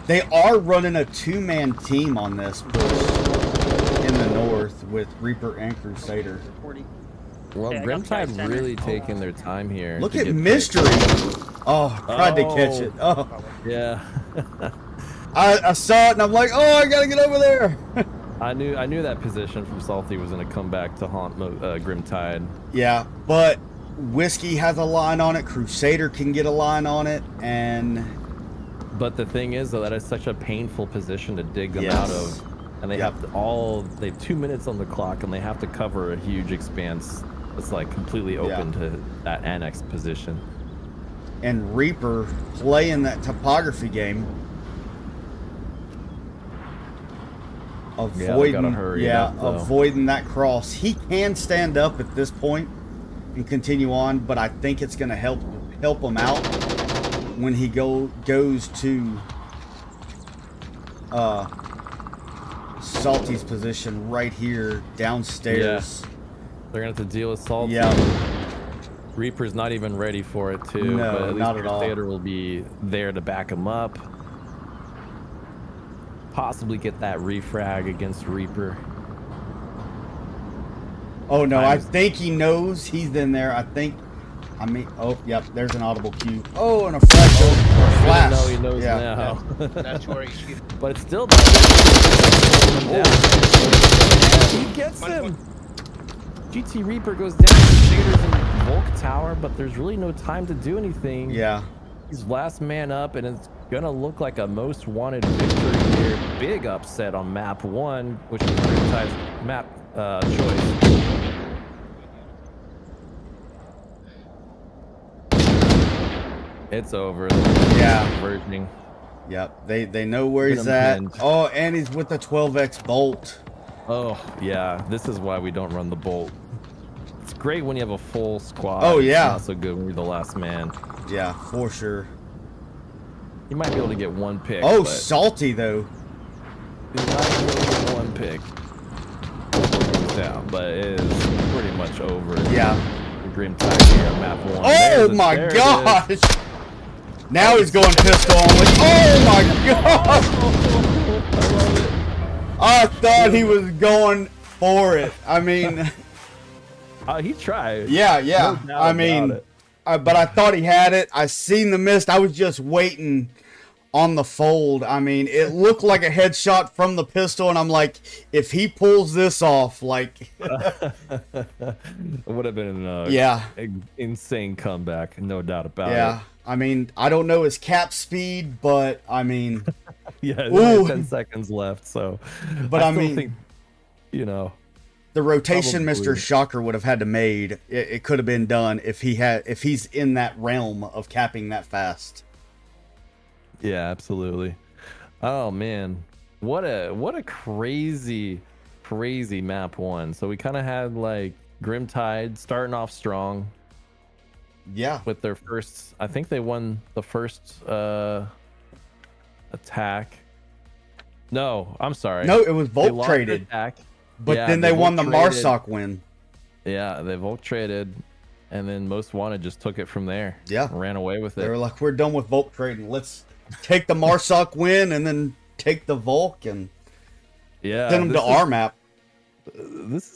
They are running a two-man team on this push in the north with Reaper and Crusader. Well, Yeah, I got Grimtide center. really taking their time here. Look to at get Mystery. Oh, tried to catch it. Oh, picked. Yeah. I saw it and I'm like, oh, I gotta get over there. I knew that position from Salty was gonna come back to haunt Grimtide. Yeah, but Whiskey has a line on it. Crusader can get a line on it, and But the thing is, though, that is such a painful position to dig them Yes. out of, and they Yep. they have 2 minutes on the clock, and they have to cover a huge expanse that's like completely open to that annex position. and Reaper playing that topography game. they gotta hurry it up, though. avoiding that cross. He can stand up at this point and continue on, but I think it's going to help him out when he goes to Salty's position right here downstairs. They're gonna have to deal with Salty. Yeah. Reaper's not even ready for it, too. No, but at least not at all. Crusader will be there to back him up. Possibly get that refrag against Reaper. Oh no, Time I is- think he knows he's in there. Oh, yep, there's an audible cue. Oh, and a flash. Flash. No, he knows Yeah, now. That's where he's But it's still he gets him. GT Reaper goes down. Crusaders in Volk Tower, but there's really no time to do anything. Yeah. He's last man up, and it's gonna look like a most wanted victory here. Big upset on map 1, which is Grimtide's map choice. It's over. Yeah. Converging. Yep. They know where Get he's him at. pinned. Oh, and he's with the 12x bolt. Oh yeah, this is why we don't run the bolt. It's great when you have a full squad. Oh, It's yeah. not so good when you're the last man. Yeah, for sure. You might be able to get one pick. Oh, but Salty though. you're not able to get one pick. Down, but it is pretty much over. Yeah. Grim Tide here on map 1. Oh There's it, my there it gosh. is. Now he's going pistol only. Oh my gosh. I love it. I thought he was going for it. I mean, He tried. yeah. No doubt I mean, about it. but I thought he had it. I seen the mist. I was just waiting on the fold. I mean, it looked like a headshot from the pistol, and I'm like, if he pulls this off, like, It would have been yeah, insane comeback, no doubt about yeah. it. I mean, I don't know his cap speed, but I mean, Yeah, Ooh. there's only 10 seconds left, so. But I still mean- think, you know, the rotation Probably. Mr. Shocker would have had to made. It could have been done if he's in that realm of capping that fast. yeah, absolutely. Oh man, what a crazy map 1. So we kind of had like Grimtide starting off strong, Yeah. with their first. I think they won the first attack. No, I'm sorry. No, it was They Volk lost the traded, attack. but Yeah, then they won the Volk traded. Marsoc win. Yeah, they Volk traded, and then Most Wanted just took it from there. Yeah. Ran away with They were it. like, we're done with Volk trading. Let's take the Marsoc win and then take the Volk and Yeah, send them to our map. This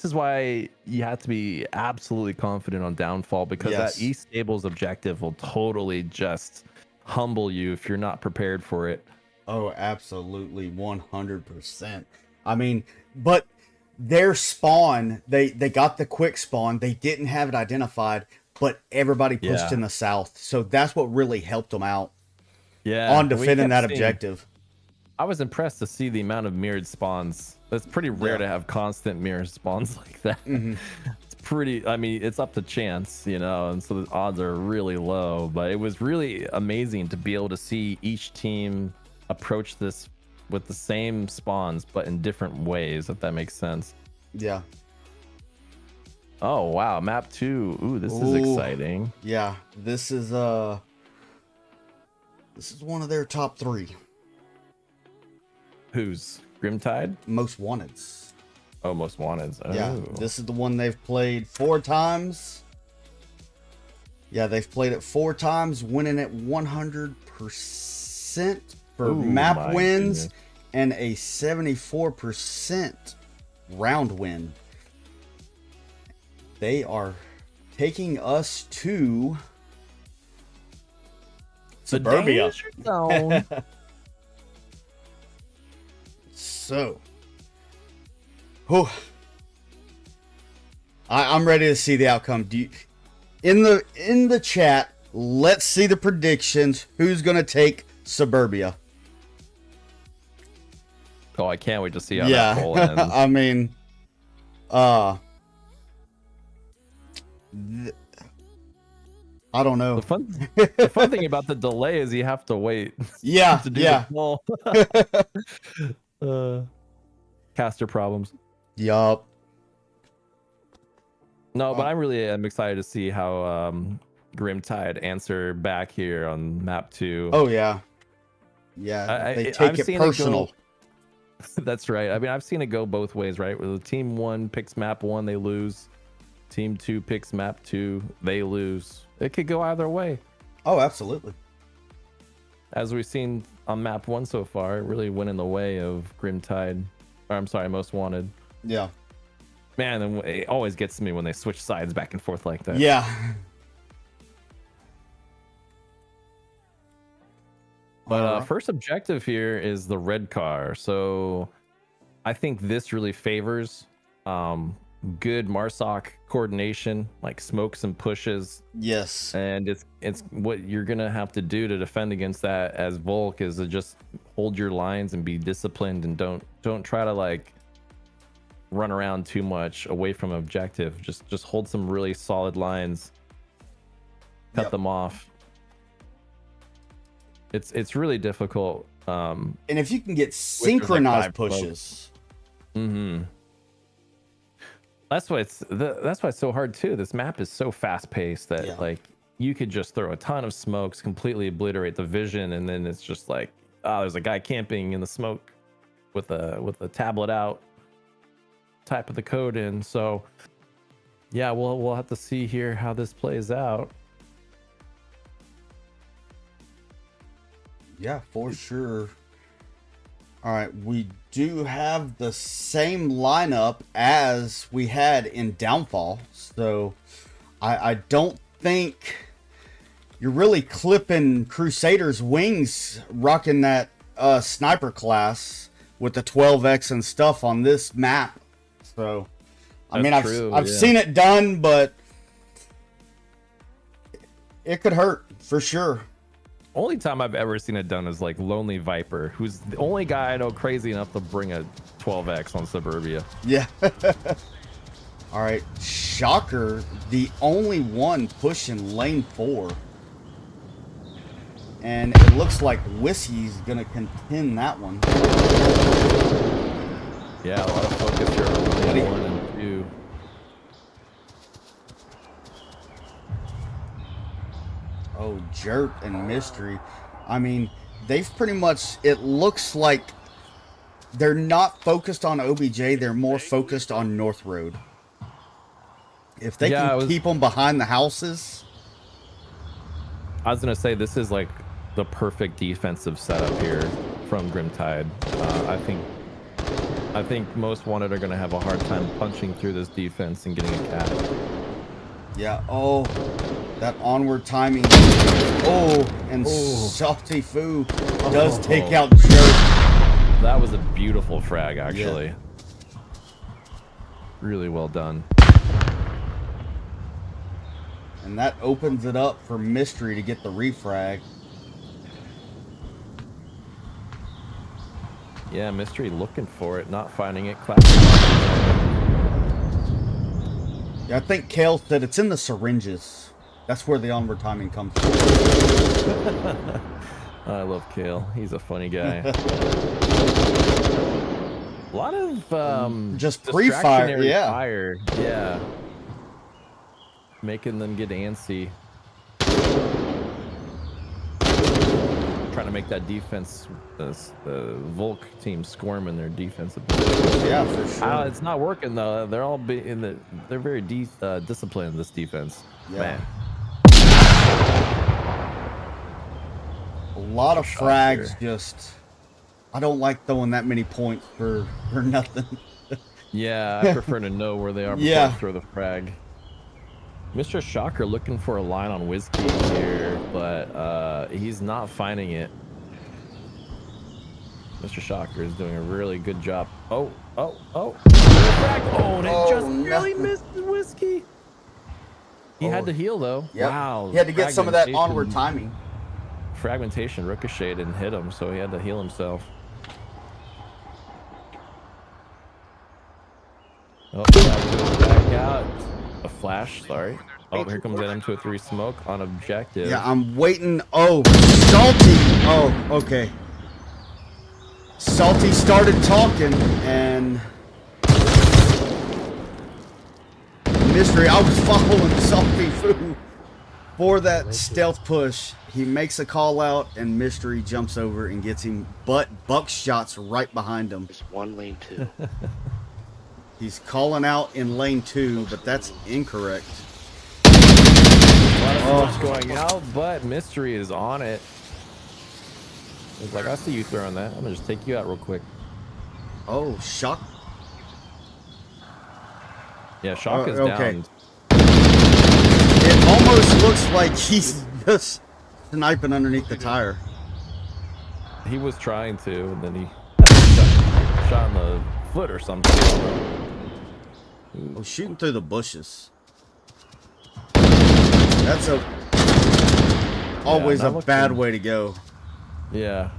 is why you have to be absolutely confident on Downfall, because Yes. that East Stables objective will totally just humble you if you're not prepared for it. Oh, absolutely, 100%. I mean, but their spawn, they got the quick spawn. They didn't have it identified, but everybody pushed Yeah. in the south. So that's what really helped them out Yeah, on we defending kept that seeing- objective. I was impressed to see the amount of mirrored spawns. It's pretty rare to have constant mirror spawns like that. It's pretty, I mean, it's up to chance, you know, and so the odds are really low, but it was really amazing to be able to see each team approach this with the same spawns, but in different ways, if that makes sense. Yeah. Oh, wow. Map 2. Ooh, this is Ooh. exciting. Yeah. This is one of their top 3 Who's? Grimtide? most wanteds. Oh, Most Wanted. Oh. Yeah, this is the one they've played 4 times. Yeah, they've played it 4 times, winning it 100% for Ooh, map my wins goodness. and a 74% round win. They are taking us to The Suburbia. danger zone. So, whew. I'm ready to see the outcome. Do you, in the chat, let's see the predictions. Who's gonna take Suburbia? Oh, I can't wait to see how that poll ends. I mean, I don't know. The fun thing about the delay is you have to wait Yeah, to do yeah, the poll. Caster problems. yup. No, but I really am excited to see how Grimtide answer back here on map 2. Oh yeah, yeah. They take I've it seen personal. That's right. I mean, I've seen it go both ways, right? Where the team 1 picks map 1, they lose. Team 2 picks map 2, they lose. It could go either way. Oh, absolutely. As we've seen on map 1 so far, it really went in the way of Grimtide. Or I'm sorry, Most Wanted. Yeah, Man, and it always gets to me when they switch sides back and forth like that. yeah. But first objective here is the red car. So I think this really favors good Marsoc coordination, like smokes and pushes. Yes. And it's what you're gonna have to do to defend against that as Volk is to just hold your lines and be disciplined and don't try to like run around too much away from objective. Just hold some really solid lines, cut Yep. them off. It's really difficult. And if you can get there's like synchronized 5 pushes, That's why it's so hard too. This map is so fast paced that Yeah. like you could just throw a ton of smokes, completely obliterate the vision, and then it's just like, oh, there's a guy camping in the smoke with a tablet out, type of the code in. So yeah, we'll have to see here how this plays out. yeah, for sure. All right, we do have the same lineup as we had in Downfall, so I don't think you're really clipping Crusader's wings rocking that sniper class with the 12x and stuff on this map. So I mean, That's true, I've yeah. seen it done, but it could hurt for sure. Only time I've ever seen it done is like Lonely Viper, who's the only guy I know crazy enough to bring a 12x on Suburbia. Yeah. All right, Shocker, the only one pushing lane 4. And it looks like Whiskey's gonna contend that one. Yeah, a lot of focus here on lane 1 and 2. Oh, Jurrrp and Mystery. I mean, they've pretty much, it looks like they're not focused on OBJ, they're more focused on North Road. If they can keep them behind the houses. I was gonna say this is like the perfect defensive setup here from Grimtide. I think most wanted are gonna have a hard time punching through this defense and getting a cat. Yeah. Oh, that onward timing. Oh, and Salty Foo does take out Jurrrp. That was a beautiful frag, actually. Yeah. Really well done. And that opens it up for Mystery to get the refrag. Yeah, Mystery looking for it, not finding it. Yeah, I think Kale said it's in the syringes. That's where the onward timing comes from. I love Kale. He's a funny guy. A lot of just pre-fire, yeah. Fire. Yeah. Making them get antsy. Trying to make that defense, the Volk team squirm in their defensive. Yeah, for sure. It's not working though. They're all they're very disciplined in this defense. Yeah. Man. A lot of frags. Just, I don't like throwing that many points for nothing. Yeah, I prefer to know where they are before I throw the frag. Mr. Shocker looking for a line on Whiskey here, but he's not finding it. Mr. Shocker is doing a really good job. Oh, and it just really missed Whiskey. He had to heal though. Yep. Wow. He had to get some of that onward timing. Fragmentation ricocheted and hit him, so he had to heal himself. Oh, back out. A flash, sorry. Oh, here comes an M203 smoke on objective. Yeah, I'm waiting. Oh, Salty. Oh, okay. Salty started talking, and Mystery, I was following Salty Foo for that stealth push. He makes a call out, and Mystery jumps over and gets him, but buckshots right behind him. There's one lane 2. He's calling out in lane 2, but that's incorrect. What's going out, but Mystery is on it. He's like, I see you throwing that. I'm gonna just take you out real quick. Oh, Shock. Yeah, Shock is down. It almost looks like he's just sniping underneath the tire. He was trying to, and then he shot in the foot or something. Oh, shooting through the bushes. That's always a bad way to go. Yeah.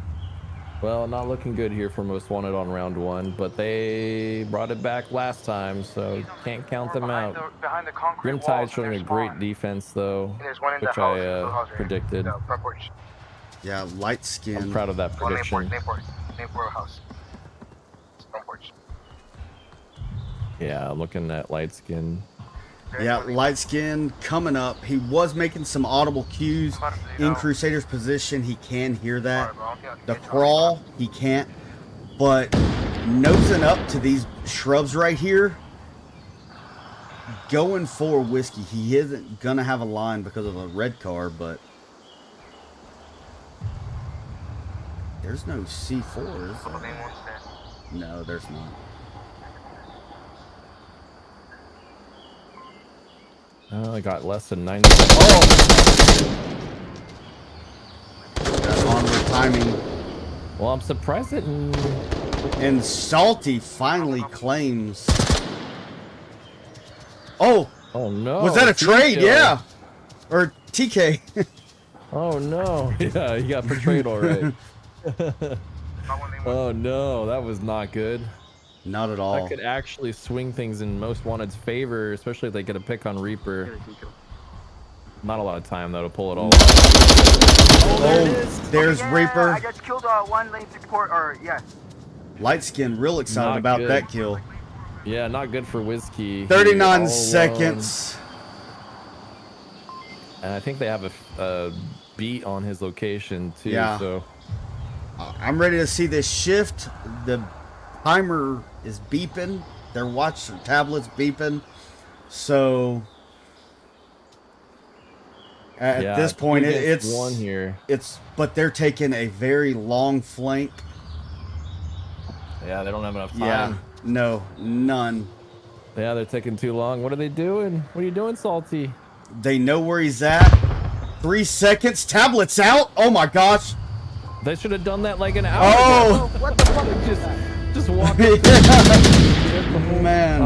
Well, not looking good here for Most Wanted on round 1, but they brought it back last time, so can't count them out. Grimtide showing a great defense though, which I predicted. Yeah, light skin. I'm proud of that prediction. Yeah, looking at light skin. Yeah, light skin coming up. He was making some audible cues in Crusader's position. He can hear that. The crawl, he can't. But nosing up to these shrubs right here, going for Whiskey. He isn't going to have a line because of a red car, but there's no C4, is there? No, there's not. I got less than 90. Oh! That onward timing. Well, I'm surprised it. And Salty finally claims. Oh! Oh no! Was that a trade? Yeah. Or TK. Oh no! Yeah, he got portrayed all right. Oh no, that was not good. Not at all. That could actually swing things in Most Wanted's favor, especially if they get a pick on Reaper. Not a lot of time though to pull it all. Oh, there's Reaper. I just killed one lane support, or yes. Light skin, real excited Not about good. that kill. Yeah, not good for Whiskey. 39 seconds. And I think they have a beat on his location too. Yeah. So I'm ready to see this shift. The timer is beeping. Their watch tablet's beeping. So at this point, it's one here. But they're taking a very long flank. Yeah, they don't have enough time. Yeah, no, none. Yeah, they're taking too long. What are they doing? What are you doing, Salty? They know where he's at. 3 seconds. Tablet's out. Oh my gosh. They should have done that like an hour Oh. ago. What the fuck? Just walk. Man.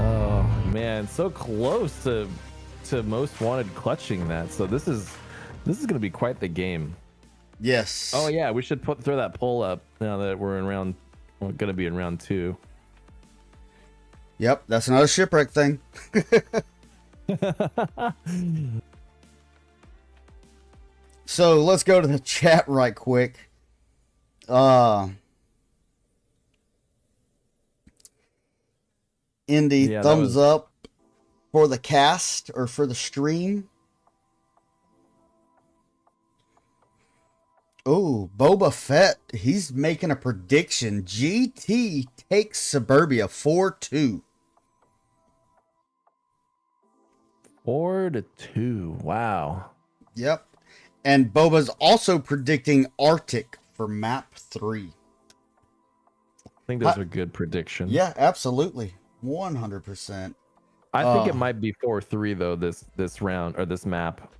Oh man, so close to most wanted clutching that. So this is gonna be quite the game. Yes. Oh yeah, we should throw that poll up now that we're in round. We're gonna be in round 2. Yep, that's another shipwreck thing. So let's go to the chat right quick. Indy, Yeah, thumbs up for the cast or for the stream. Oh, Boba Fett, he's making a prediction. GT takes Suburbia 4-2. 4-2. Wow. Yep. And Boba's also predicting Arctic for map 3. I think those are good predictions. Yeah, absolutely. 100%. I think it might be 4-3 though, this round or this map.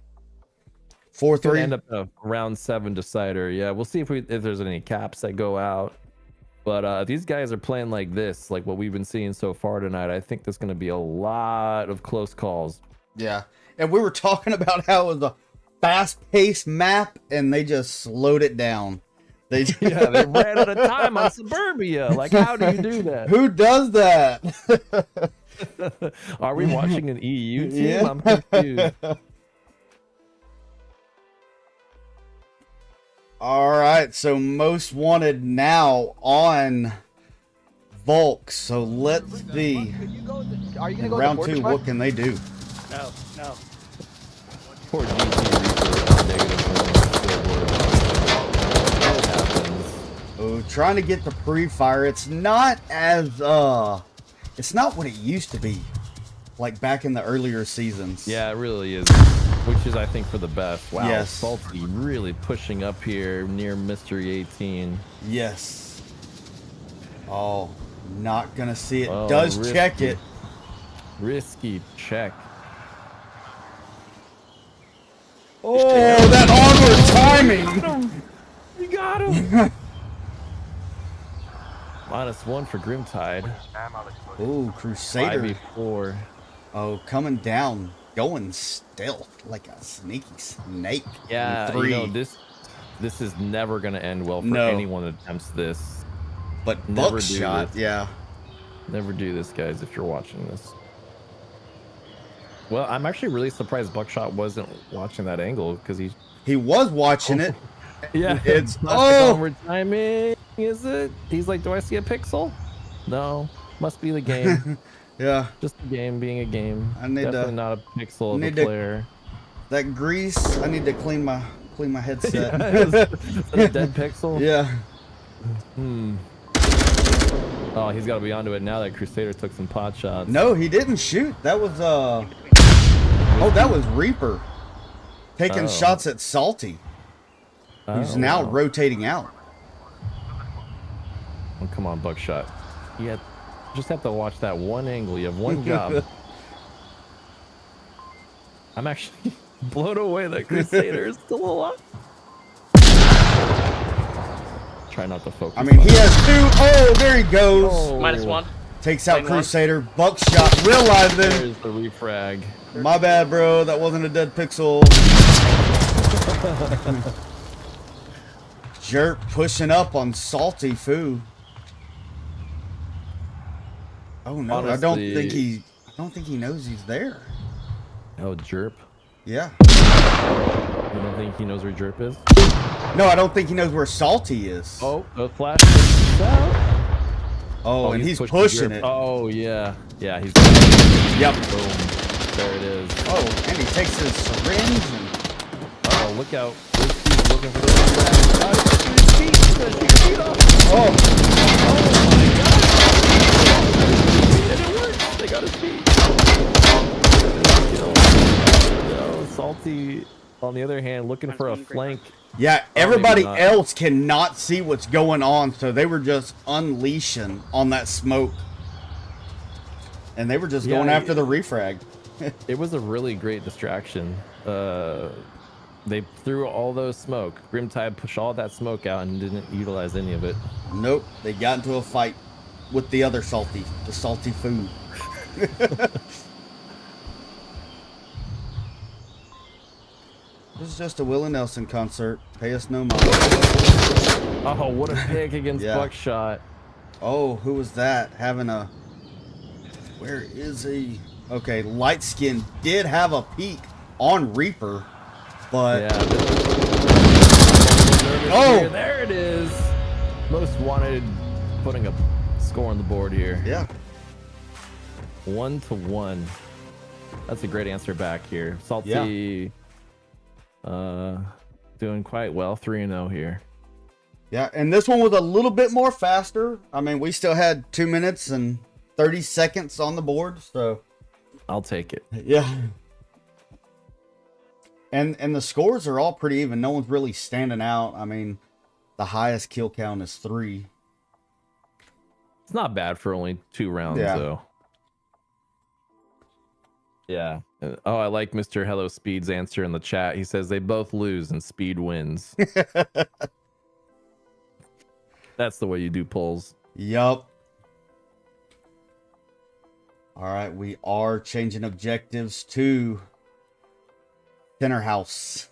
4-3. Could end up a round 7 decider. Yeah, we'll see if there's any caps that go out. But these guys are playing like this, like what we've been seeing so far tonight. I think there's going to be a lot of close calls. Yeah. And we were talking about how it was a fast-paced map, and they just slowed it down. They they ran out of time on Suburbia. Like, how do you do that? Who does that? Are we watching an EU team? Yeah. I'm confused. All right, so most wanted now on Volk. So let's see. Are you gonna In go round to 2, what can they do? No, no. Poor GT Reaper, negative happens. Oh, trying to get the pre-fire. It's not as it's not what it used to be, like back in the earlier seasons. Yeah, it really is. Which is, I think, for the best. Wow, Yes. Salty really pushing up here near Mystery 18. Yes. Oh, not gonna see it. Oh, Does risky. check it. Risky check. Oh, that onward timing. You got him. -1 for Grimtide. Oh, Crusader. 5v4. Oh, coming down, going stealth like a sneaky snake. Yeah, In 3. you know, this is never gonna end well for No. anyone that attempts this. But never do buckshot, this. yeah. Never do this, guys, if you're watching this. Well, I'm actually really surprised Buckshot wasn't watching that angle because He was watching it. yeah, It's not oh, onward timing, is it? He's like, do I see a pixel? No, must be the game. yeah. Just the game being a game. I need Definitely to- not a pixel of need a to- player. That grease. I need to clean my headset. Is that a dead pixel? Yeah. Hmm. Oh, he's got to be onto it now that Crusader took some pot shots. No, he didn't shoot. That was oh, that was Reaper taking Oh. shots at Salty, who's Oh, now wow. rotating out. Oh, come on, Buckshot. You just have to watch that one angle. You have one job. I'm actually blown away that Crusader is still alive. Try not to focus. I mean, on he it. has 2. Oh, there he goes. Oh, -1. Takes out Lane 1. Crusader. Buckshot. Realize them. There's the refrag. My bad, bro. That wasn't a dead pixel. Jurrrp pushing up on Salty Foo. Oh no, I don't Honestly- think he knows he's there. Oh, Jurrrp. Yeah. You don't think he knows where Jurrrp is? No, I don't think he knows where Salty is. Oh, the flash pushes out. Oh, and he's pushing pushing Jurrrp. it. Oh, yeah. Yeah, he's... Yep. Boom. There it is. Oh, and he takes his syringe and Oh, look out. He's looking for the oh, it worked. They got his feet. No, Salty, on the other hand, looking for a flank. yeah. maybe Everybody not. else cannot see what's going on, so they were just unleashing on that smoke, and they were just going Yeah, after the refrag. It was a really great distraction. They threw all those smoke. Grimtide pushed all that smoke out and didn't utilize any of it. Nope, they got into a fight with the other salty, the salty food. This is just a Willie Nelson concert. Pay us no mind. Oh, what a pick against Yeah. Buckshot. Oh, who was that? Having a... Where is he? Okay, Light Skin did have a peek on Reaper, but... Yeah. Oh! There it is. Most wanted, putting a score on the board here. Yeah. 1-1. That's a great answer back here. Salty, doing quite well. 3-0 here. Yeah, and this one was a little bit more faster. I mean, we still had 2 minutes and 30 seconds on the board, so... I'll take it. Yeah. And the scores are all pretty even. No one's really standing out. I mean, the highest kill count is 3. It's not bad for only 2 rounds, Yeah. though. Yeah. Oh, I like Mr. Hello Speed's answer in the chat. He says they both lose and Speed wins. That's the way you do polls. Yup. All right, we are changing objectives to Center House.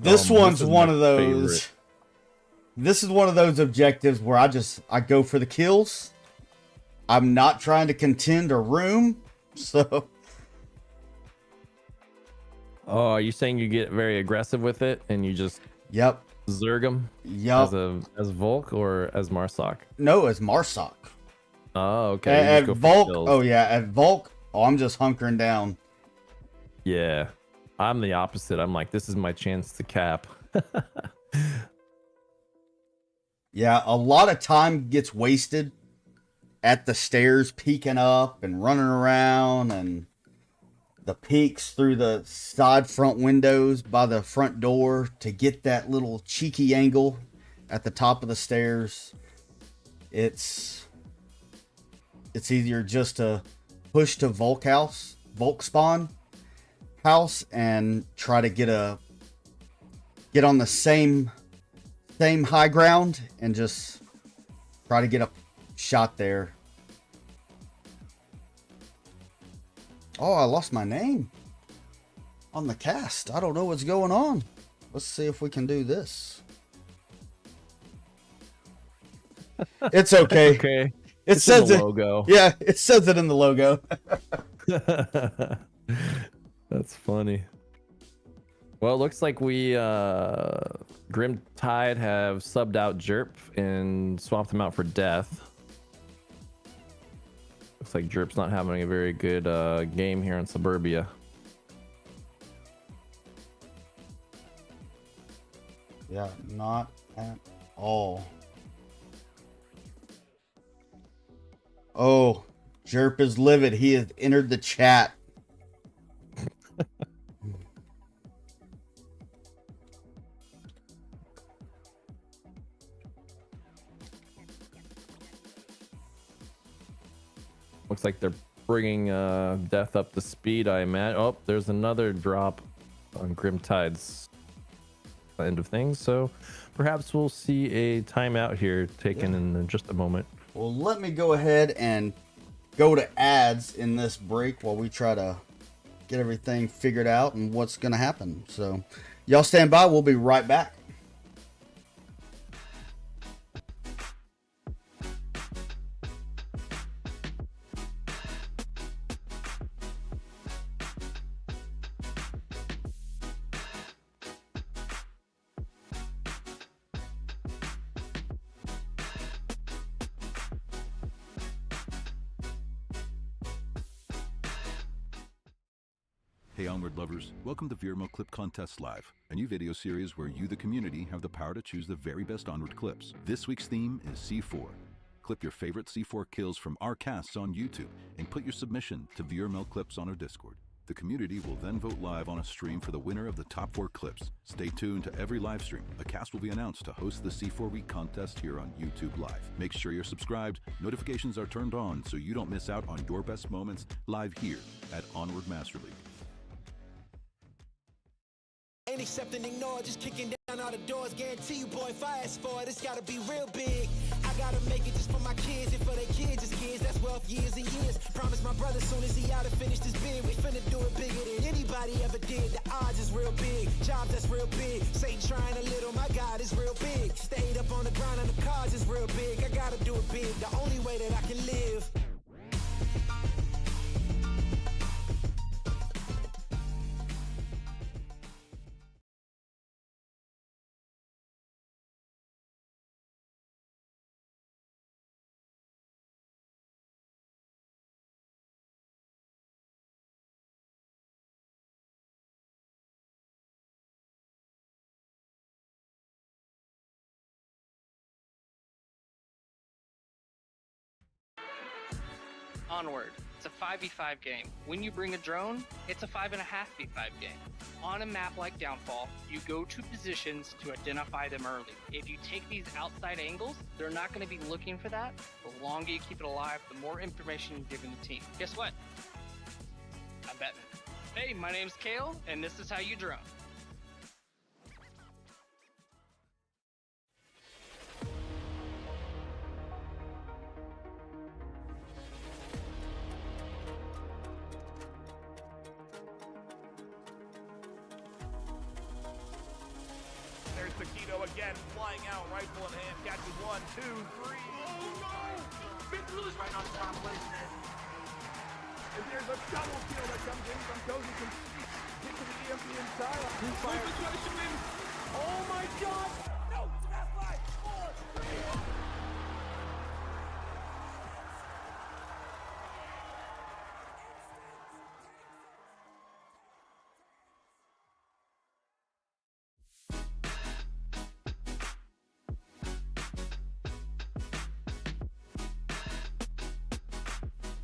This one's is one my of those. favorite. This is one of those objectives where I go for the kills. I'm not trying to contend a room, so... Oh, are you saying you get very aggressive with it and you just Yep. zerg them Yup. as Volk or as Marsoc? No, it's Marsoc. Oh, okay. You At just go for Volk, kills. oh yeah, at Volk, I'm just hunkering down. Yeah. I'm the opposite. I'm like, this is my chance to cap. Yeah, a lot of time gets wasted at the stairs, peeking up and running around, and the peeks through the side front windows by the front door to get that little cheeky angle at the top of the stairs. It's easier just to push to Volk spawn house, and try to get on the same high ground and just try to get a shot there. Oh, I lost my name on the cast. I don't know what's going on. Let's see if we can do this. It's okay. Okay. It It's in says the it. logo. Yeah, it says it in the logo. That's funny. Well, it looks like we Grim Tide have subbed out Jurrrp and swapped him out for Death. Looks like Jurrrp's not having a very good game here in Suburbia. Yeah, not at all. Oh, Jurrrp is livid. He has entered the chat. Looks like they're bringing Death up to speed, I imagine. Oh, there's another drop on Grim Tide's end of things. So perhaps we'll see a timeout here taken in just a moment. Well, let me go ahead and go to ads in this break while we try to get everything figured out and what's going to happen. So y'all stand by. We'll be right back. Hey Onward lovers, welcome to VRML Clip Contest Live, a new video series where you, the community, have the power to choose the very best Onward clips. This week's theme is C4. Clip your favorite C4 kills from our casts on YouTube and put your submission to VRML Clips on our Discord. The community will then vote live on a stream for the winner of the top 4 clips. Stay tuned to every live stream. A cast will be announced to host the C4 Week contest here on YouTube Live. Make sure you're subscribed, notifications are turned on so you don't miss out on your best moments live here at Onward Master League. Ain't accepting, ignore, just kicking down all the doors. Guarantee you, boy, if I ask for it, it's gotta be real big. I gotta make it just for my kids and for their kids, just kids. That's wealth years and years. Promise my brother soon as he out and finish this bid, we finna do it bigger than anybody ever did. The odds is real big, jobs that's real big. Satan trying a little, my God is real big. Stayed up on the grind on the cars is real big. I gotta do it big, the only way that I can live. Onward. It's a 5v5 game. When you bring a drone, it's a 5.5v5 game. On a map like Downfall, you go to positions to identify them early. If you take these outside angles, they're not going to be looking for that. The longer you keep it alive, the more information you're giving the team. Guess what? I'm betting. Hey, my name's Kale, and this is how you drone. There's Taquito again, flying out, rifle in hand, catches 1, 2, 3. Oh no! Big Blue's right on top, and there's a double kill that comes in from Cozy from hit to the EMP inside. Oh my God! No! It's a 5, 4, 3.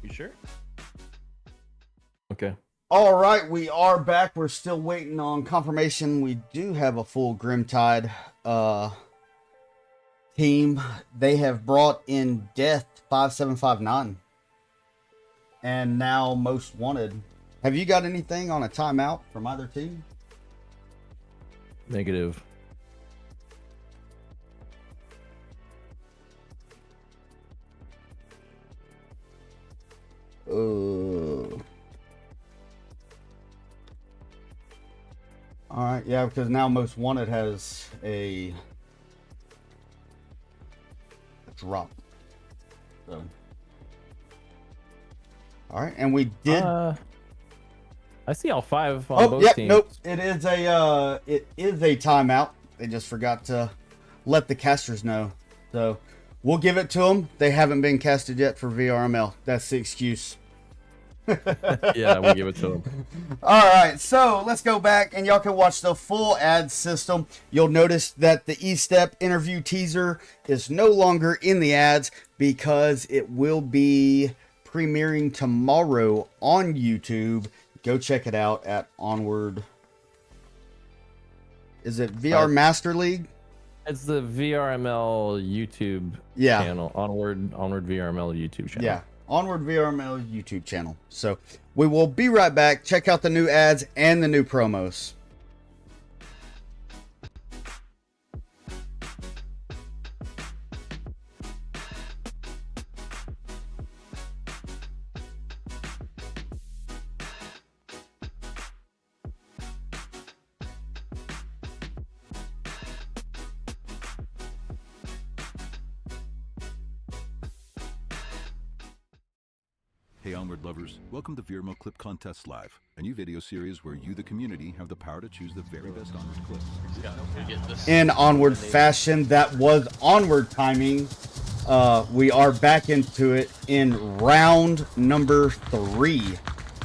You sure? Okay. All right, we are back. We're still waiting on confirmation. We do have a full Grimtide team. They have brought in Death 5759 and now Most Wanted. Have you got anything on a timeout from either team? Negative. All right, yeah, because now Most Wanted has a drop. So, all right, and we did. I see all 5 on both teams. Nope. It is a timeout. They just forgot to let the casters know. So we'll give it to them. They haven't been casted yet for VRML. That's the excuse. Yeah, we'll give it to them. All right, so let's go back and y'all can watch the full ad system. You'll notice that the E-Step interview teaser is no longer in the ads because it will be premiering tomorrow on YouTube. Go check it out at Onward. Is it VR Master League? It's the VRML YouTube channel. Onward VRML YouTube channel. Yeah. Onward VRML YouTube channel. So we will be right back. Check out the new ads and the new promos. Hey Onward lovers, welcome to VRML Clip Contest Live, a new video series where you, the community, have the power to choose the very best Onward clips. In Onward fashion, that was Onward timing. We are back into it in round number 3.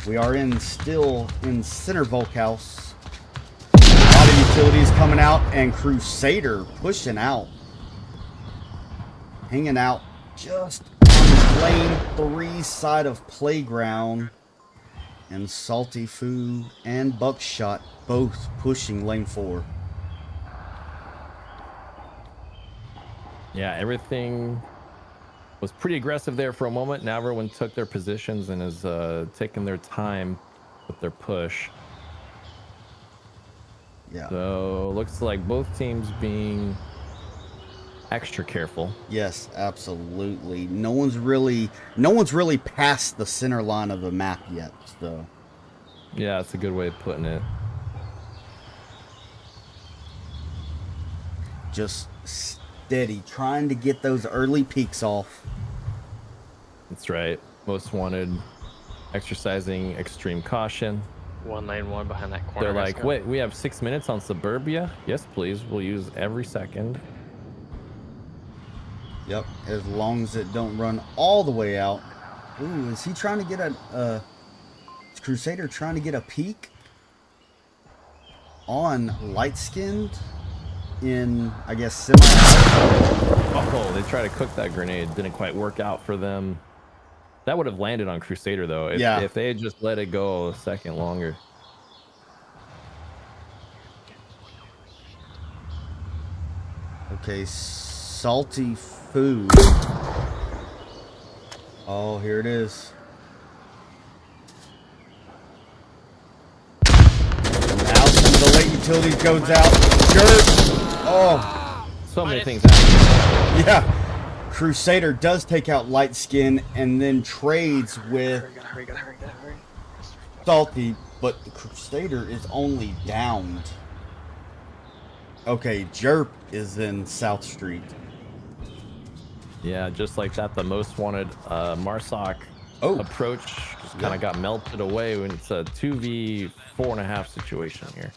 We are still in Center Volk House. A lot of utilities coming out, and Crusader pushing out. Hanging out just on lane 3 side of Playground. And Salty Foo and Buckshot both pushing lane 4. Yeah, everything was pretty aggressive there for a moment. Now everyone took their positions and is taking their time with their push. Yeah. So looks like both teams being extra careful. Yes, absolutely. No one's really past the center line of the map yet, so. Yeah, that's a good way of putting it. Just steady, trying to get those early peaks off. That's right. Most wanted, exercising extreme caution. One lane, one behind that corner. They're like, wait, we have 6 minutes on Suburbia? Yes, please. We'll use every second. Yep, as long as it don't run all the way out. Ooh, is he trying to get is Crusader trying to get a peak on Light Skinned in, I guess, semi? Oh, they tried to cook that grenade. Didn't quite work out for them. That would have landed on Crusader, though, if they had just let it go a second longer. Okay, Salty Foo. Oh, here it is. Now some of the late utilities goes out. Jurrrp. Oh. So many things happen. Yeah. Crusader does take out Light Skin and then trades with Salty, but the Crusader is only downed. Okay, Jurrrp is in South Street. Yeah, just like that, the most wanted Marsoc approach just kind of got melted away when it's a 2v4.5 situation here.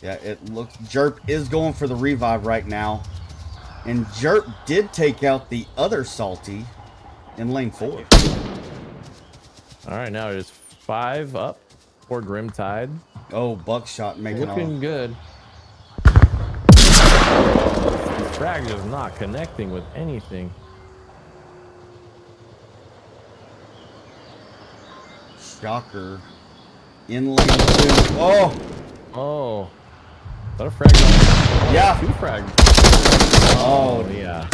Yeah, it looks Jurrrp is going for the revive right now. And Jurrrp did take out the other Salty in lane 4. All right, now there's 5 up for Grimtide. Oh, Buckshot making looking good. Frag is not connecting with anything. Shocker in lane 2. Oh, is that a frag? Yeah, 2 frags. Oh yeah.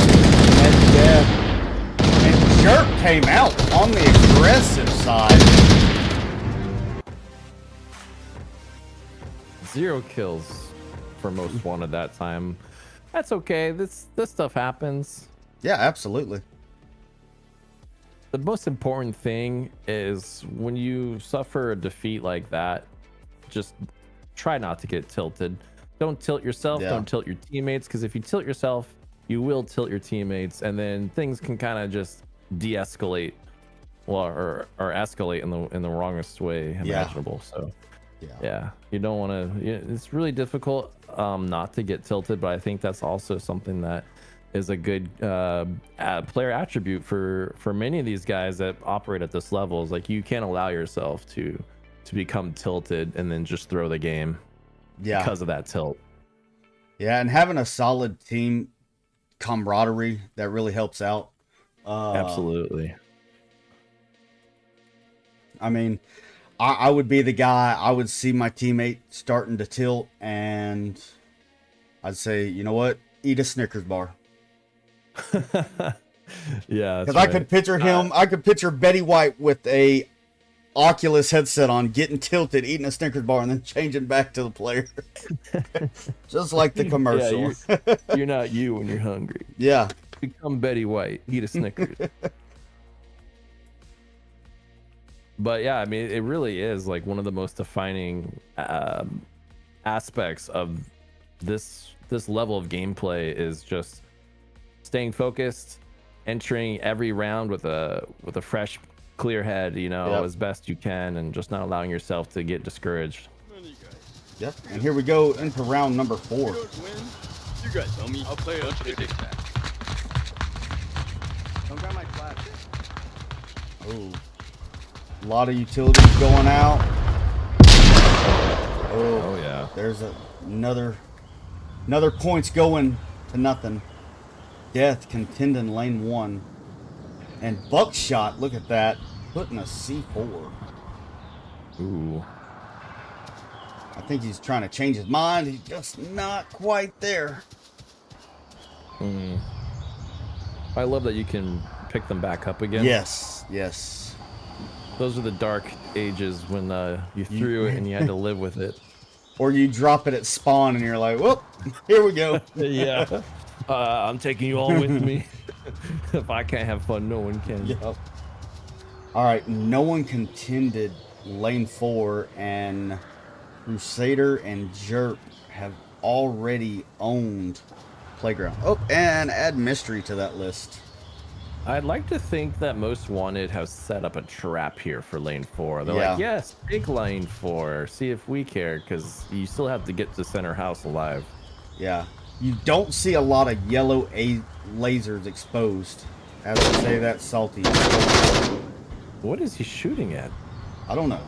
And Jurrrp came out on the aggressive side. 0 kills for most wanted that time. That's okay. This stuff happens. Yeah, absolutely. The most important thing is when you suffer a defeat like that, just try not to get tilted. Don't tilt yourself. Yeah. Don't tilt your teammates, because if you tilt yourself, you will tilt your teammates, and then things can kind of just de-escalate, well, or escalate in the wrongest way imaginable. So yeah, you don't want to. It's really difficult not to get tilted, but I think that's also something that is a good player attribute for many of these guys that operate at this level. Is like you can't allow yourself to become tilted and then just throw the game. Yeah, because of that tilt. Yeah, and having a solid team camaraderie that really helps out. Absolutely. I mean, I would be the guy. I would see my teammate starting to tilt, and I'd say, you know what? Eat a Snickers bar. Yeah, because I could picture him. I could picture Betty White with a Oculus headset on, getting tilted, eating a Snickers bar, and then changing back to the player. Just like the commercial. Yeah, you're not you when you're hungry. Yeah. Become Betty White. Eat a Snickers. But yeah, I mean, it really is like one of the most defining aspects of this level of gameplay is just staying focused, entering every round with a fresh, clear head, as best you can, and just not allowing yourself to get discouraged. Yep, and here we go into round number 4. You guys know me. I'll play a big back. Don't grab my flash. Oh. A lot of utilities going out. Oh yeah. There's another points going to nothing. Death contending lane 1. And Buckshot, look at that, putting a C4. Ooh. I think he's trying to change his mind. He's just not quite there. I love that you can pick them back up again. Yes, yes. Those are the dark ages when you threw it and you had to live with it. Or you drop it at spawn and you're like, whoop, here we go. Yeah. I'm taking you all with me. If I can't have fun, no one can. Yep. All right, no one contended lane 4, and Crusader and Jurrrp have already owned Playground. Oh, and add mystery to that list. I'd like to think that Most Wanted have set up a trap here for lane 4. They're like, yes, take lane 4. See if we care, because you still have to get to center house alive. Yeah. You don't see a lot of yellow lasers exposed. As I say that, Salty. What is he shooting at? I don't know.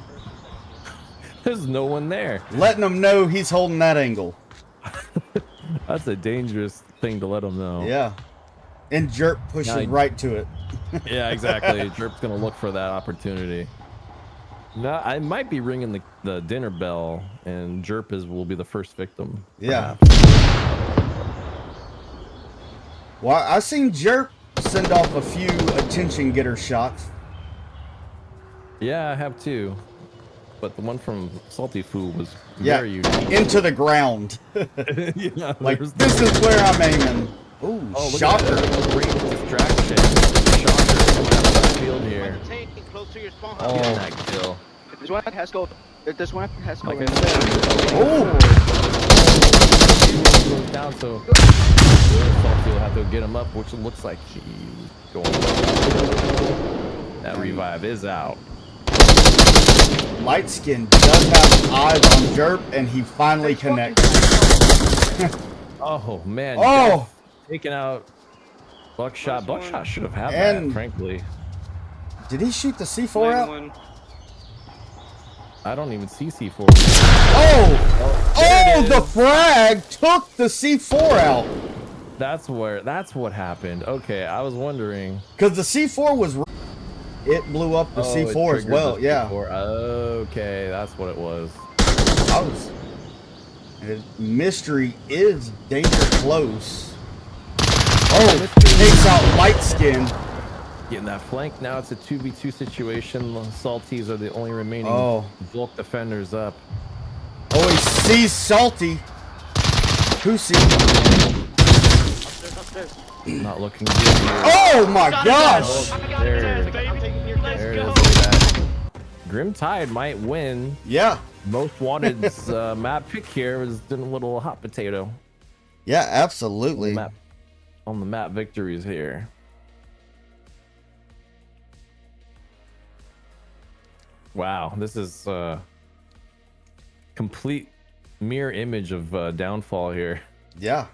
There's no one there. Letting him know he's holding that angle. That's a dangerous thing to let him know. Yeah. And Jurrrp pushes right to it. Yeah, exactly. Jurrrp's going to look for that opportunity. No, I might be ringing the dinner bell, and Jurrrp will be the first victim. Yeah. Well, I've seen Jurrrp send off a few attention getter shots. Yeah, I have too. But the one from Salty Food was very unique. Into the ground. Yeah, like, this is where I'm aiming. Ooh, shocker. Great distraction. Shocker coming out of the field here. Oh, that kill. This one has go. This one has go. Like I said. Oh! Goes down, so Salty will have to get him up, which looks like he's going. That revive is out. Lightskin does have eyes on Jurrrp, and he finally connects. Oh man! Oh, taking out Buckshot. Buckshot should have had that, frankly. Did he shoot the C4 out? I don't even see C4. Oh, the frag took the C4 out. That's what happened. Okay, I was wondering. Because the C4 was... It blew up the C4 as well, yeah. Okay, that's what it was. Mystery is danger close. Oh, takes out Lightskin. Getting that flank. Now it's a 2v2 situation. The Salties are the only remaining Volk defenders up. Oh, he sees Salty. Who sees Not looking good here. Oh my gosh! There it is. Grim Tide might win. Yeah. Most Wanted's map pick here was a little hot potato. Yeah, absolutely. On the map victories here. Wow, this is complete mirror image of downfall here. Yeah.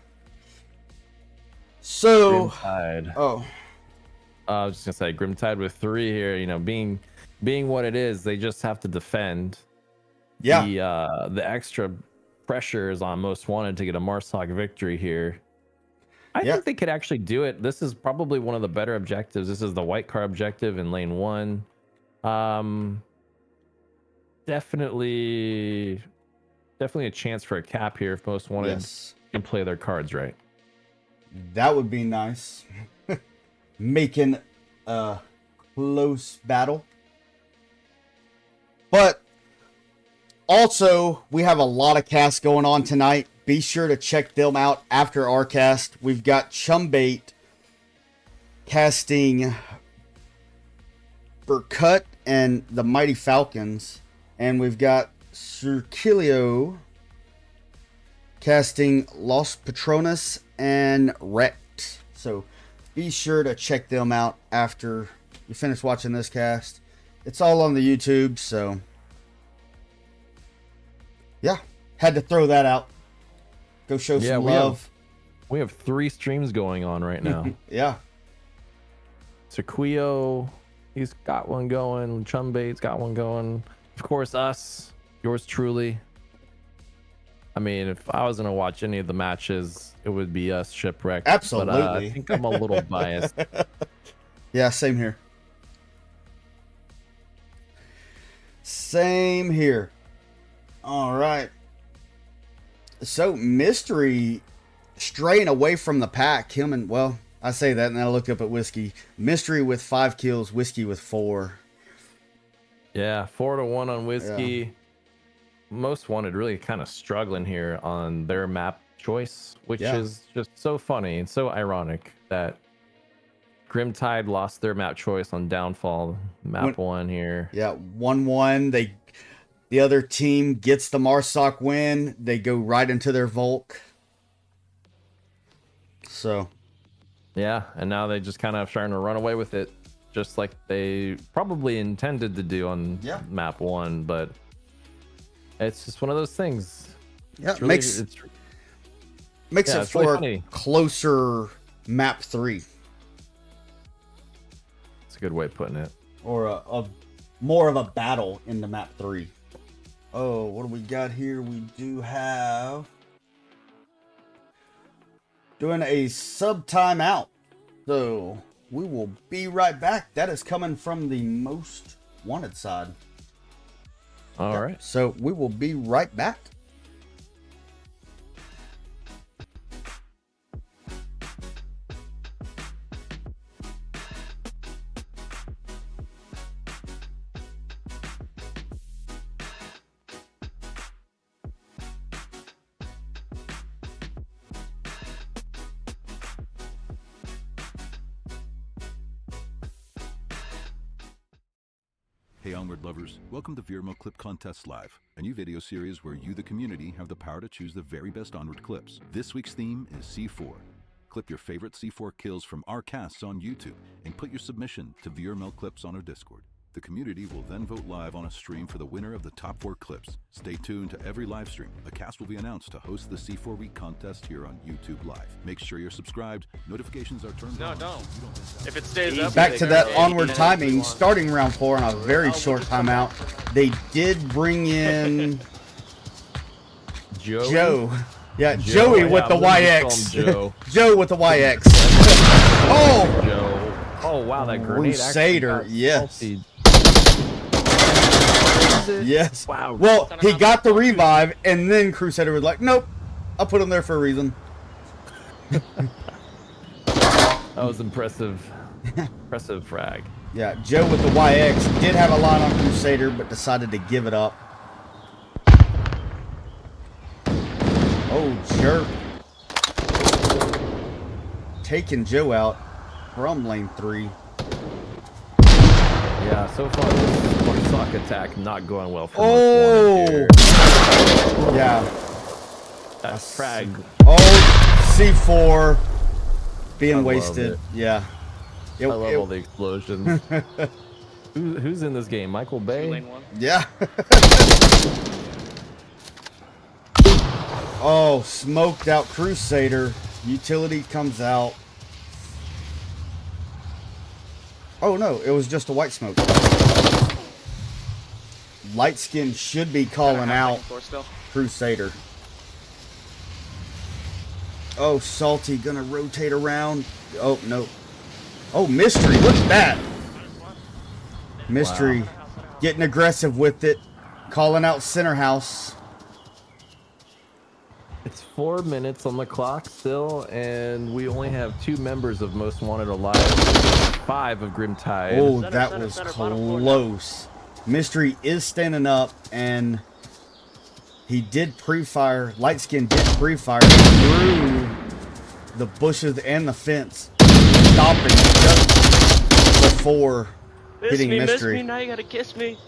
So, Grimtide. Oh, I was just gonna say Grimtide with 3 here. You know, being what it is, they just have to defend. Yeah. The extra pressure is on Most Wanted to get a Marsoc victory here. I think they could actually do it. This is probably one of the better objectives. This is the white car objective in lane 1. Definitely a chance for a cap here if Most Wanted can play their cards right. That would be nice. Making a close battle. But also, we have a lot of casts going on tonight. Be sure to check them out after our cast. We've got Chumbait casting Burkut and the Mighty Falcons. And we've got Circulio casting Los Patronas and Wrecked. So be sure to check them out after you finish watching this cast. It's all on the YouTube, so yeah, had to throw that out. Go show some love. We have 3 streams going on right now. Yeah. Sequio, he's got one going. Chumbait's got one going. Of course, us, yours truly. I mean, if I was gonna watch any of the matches, it would be us Shipwrecked. Absolutely. But, I think I'm a little biased. Yeah, same here. Same here. All right. So Mystery straying away from the pack. Him and, well, I say that and then I look up at Whiskey. Mystery with 5 kills, Whiskey with 4. Yeah, 4-1 on Whiskey. Yeah. Most Wanted really kind of struggling here on their map choice, which is just so funny and so ironic that Grimtide lost their map choice on Downfall, map 1 here. Yeah, 1-1. The other team gets the Marsoc win. They go right into their Volk. So, yeah, and now they just kind of starting to run away with it, just like they probably intended to do on map 1, but it's just one of those things. Yeah, it's really, makes it for really a closer map 3. It's a good way of putting it. Or a more of a battle in the map 3. Oh, what do we got here? We do have doing a sub timeout. So we will be right back. That is coming from the Most Wanted side. All right. So we will be right back. Hey Onward lovers, welcome to VRML Clip Contest Live, a new video series where you, the community, have the power to choose the very best Onward clips. This week's theme is C4. Clip your favorite C4 kills from our casts on YouTube and put your submission to VRML Clips on our Discord. The community will then vote live on a stream for the winner of the top 4 clips. Stay tuned to every live stream. A cast will be announced to host the C4 Week contest here on YouTube Live. Make sure you're subscribed. Notifications are turned on. No, don't. If it stays up, back to that Onward timing, starting round 4 on a very short timeout. They did bring in Joe. Yeah, Joey with the YX. Joe with the YX. Oh! Joe. Oh, wow, that grenade Crusader, yes. Yes. Wow. Well, he got the revive, and then Crusader was like, nope, I'll put him there for a reason. That was impressive. Impressive frag. Yeah, Joe with the YX did have a line on Crusader, but decided to give it up. Oh, Jurrrp. Taking Joe out from lane 3. Yeah, so far this sock attack not going well for yeah. That frag. Oh, C4 being wasted. Yeah. I love all the explosions. Who's in this game? Michael Bay? Yeah. Oh, smoked out Crusader. Utility comes out. Oh no, it was just a white smoke. Light Skin should be calling out Crusader. Oh, Salty gonna rotate around. Oh no. Oh, Mystery, look at that. Mystery getting aggressive with it. Calling out Center House. It's 4 minutes on the clock still, and we only have 2 members of Most Wanted alive. 5 of Grimtide. Oh, that was close. Mystery is standing up, and he did pre-fire. Lightskin did pre-fire through the bushes and the fence, stopping just before hitting Mystery. Miss me, now you gotta kiss me.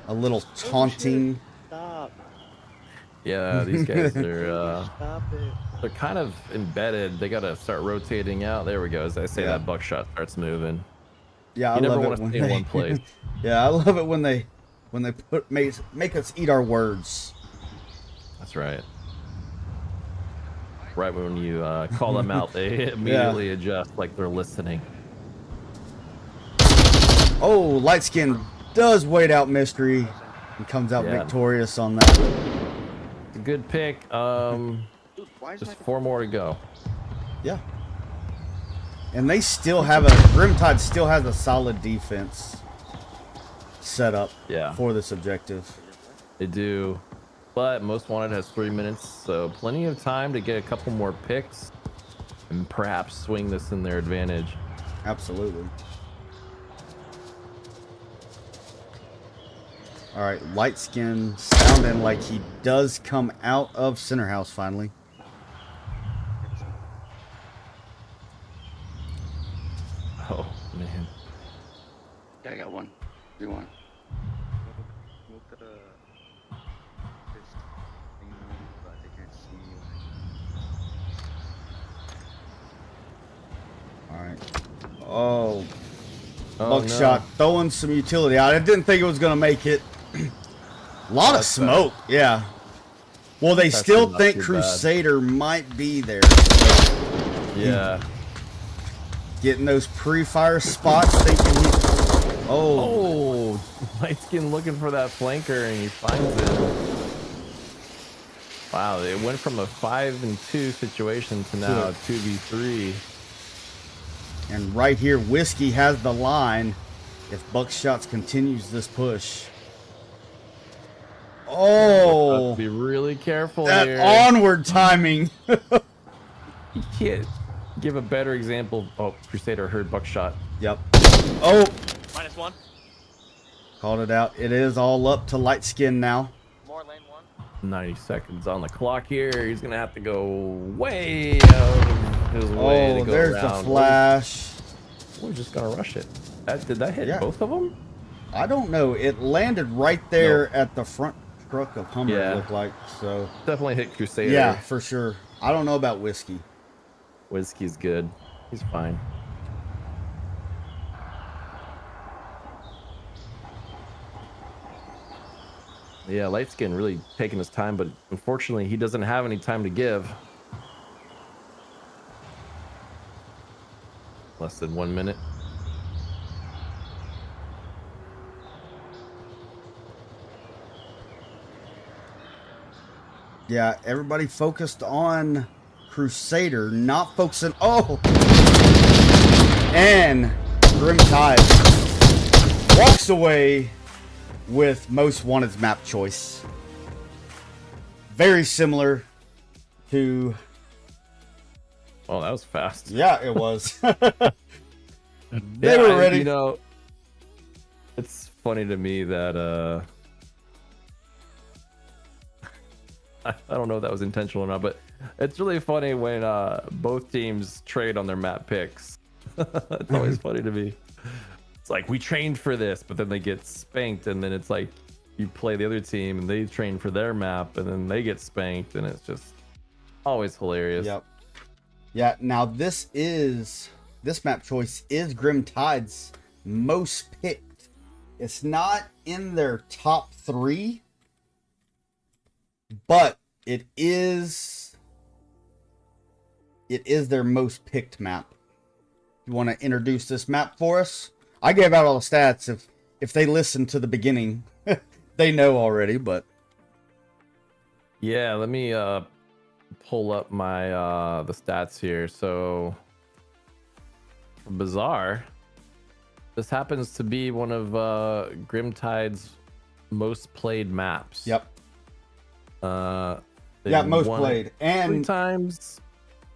A little taunting. Stop. Yeah, these guys are Stop it. they're kind of embedded. They gotta start rotating out. There we go. As I say, that buckshot starts moving. Yeah, you I never love want to stay in one place. Yeah, I love it when they make us eat our words. That's right. Right when you call them out, they immediately adjust like they're listening. Oh, light skin does wait out mystery and comes out Yeah. victorious on that. A good pick. Dude, why is Just my 4 more to go. Yeah. And they still have Grimtide still has a solid defense set up for this objective. They do. But Most Wanted has 3 minutes, so plenty of time to get a couple more picks and perhaps swing this in their advantage. Absolutely. All right, light skin sounding like he does come out of center house finally. Oh man. Yeah, I got one. Do one. move to the this thing, but they can't see me. All right. Oh, Oh, buckshot throwing some utility out. I didn't think it was gonna make it. A lot of smoke. Yeah. Well, they That's still not think too bad. Crusader might be there. Yeah. Getting those pre-fire spots, thinking he. Oh. Oh, light skin looking for that flanker and he finds it. Wow, it went from a 5-2 situation to now a 2v3. And right here, Whiskey has the line. If Buckshots continues this push. Oh, Have to be really careful that here. onward timing. You can't give a better example. Oh, Crusader heard Buckshot. Yep. Oh, -1. called it out. It is all up to light skin now. More lane 1. 90 seconds on the clock here. He's gonna have to go way out of his way to Oh, go there's around. the flash. We're just gonna rush it. Did that hit both of them? I don't know. It landed right there at the front truck of Hummer, Yeah. it looked like. So Definitely hit Crusader. yeah, for sure. I don't know about Whiskey. Whiskey's good. He's fine. Yeah, Lightskin really taking his time, but unfortunately he doesn't have any time to give. Less than 1 minute. Yeah, everybody focused on Crusader, not focusing. Oh, and Grimtide walks away with Most Wanted's map choice. Very similar to. Oh, that was fast. Yeah, it was. They were ready. You know, it's funny to me that I don't know if that was intentional or not, but it's really funny when both teams trade on their map picks. It's always funny to me. It's like, we trained for this, but then they get spanked, and then it's like you play the other team and they train for their map and then they get spanked, and it's just always hilarious. Yep. Yeah, now this map choice is Grimtide's most picked. It's not in their top 3, but it is their most picked map. You want to introduce this map for us? I gave out all the stats. If they listen to the beginning, they know already, but yeah, let me pull up my the stats here. So Bizarre, this happens to be one of Grimtide's most played maps. Yep. They most won played, it and 3 times,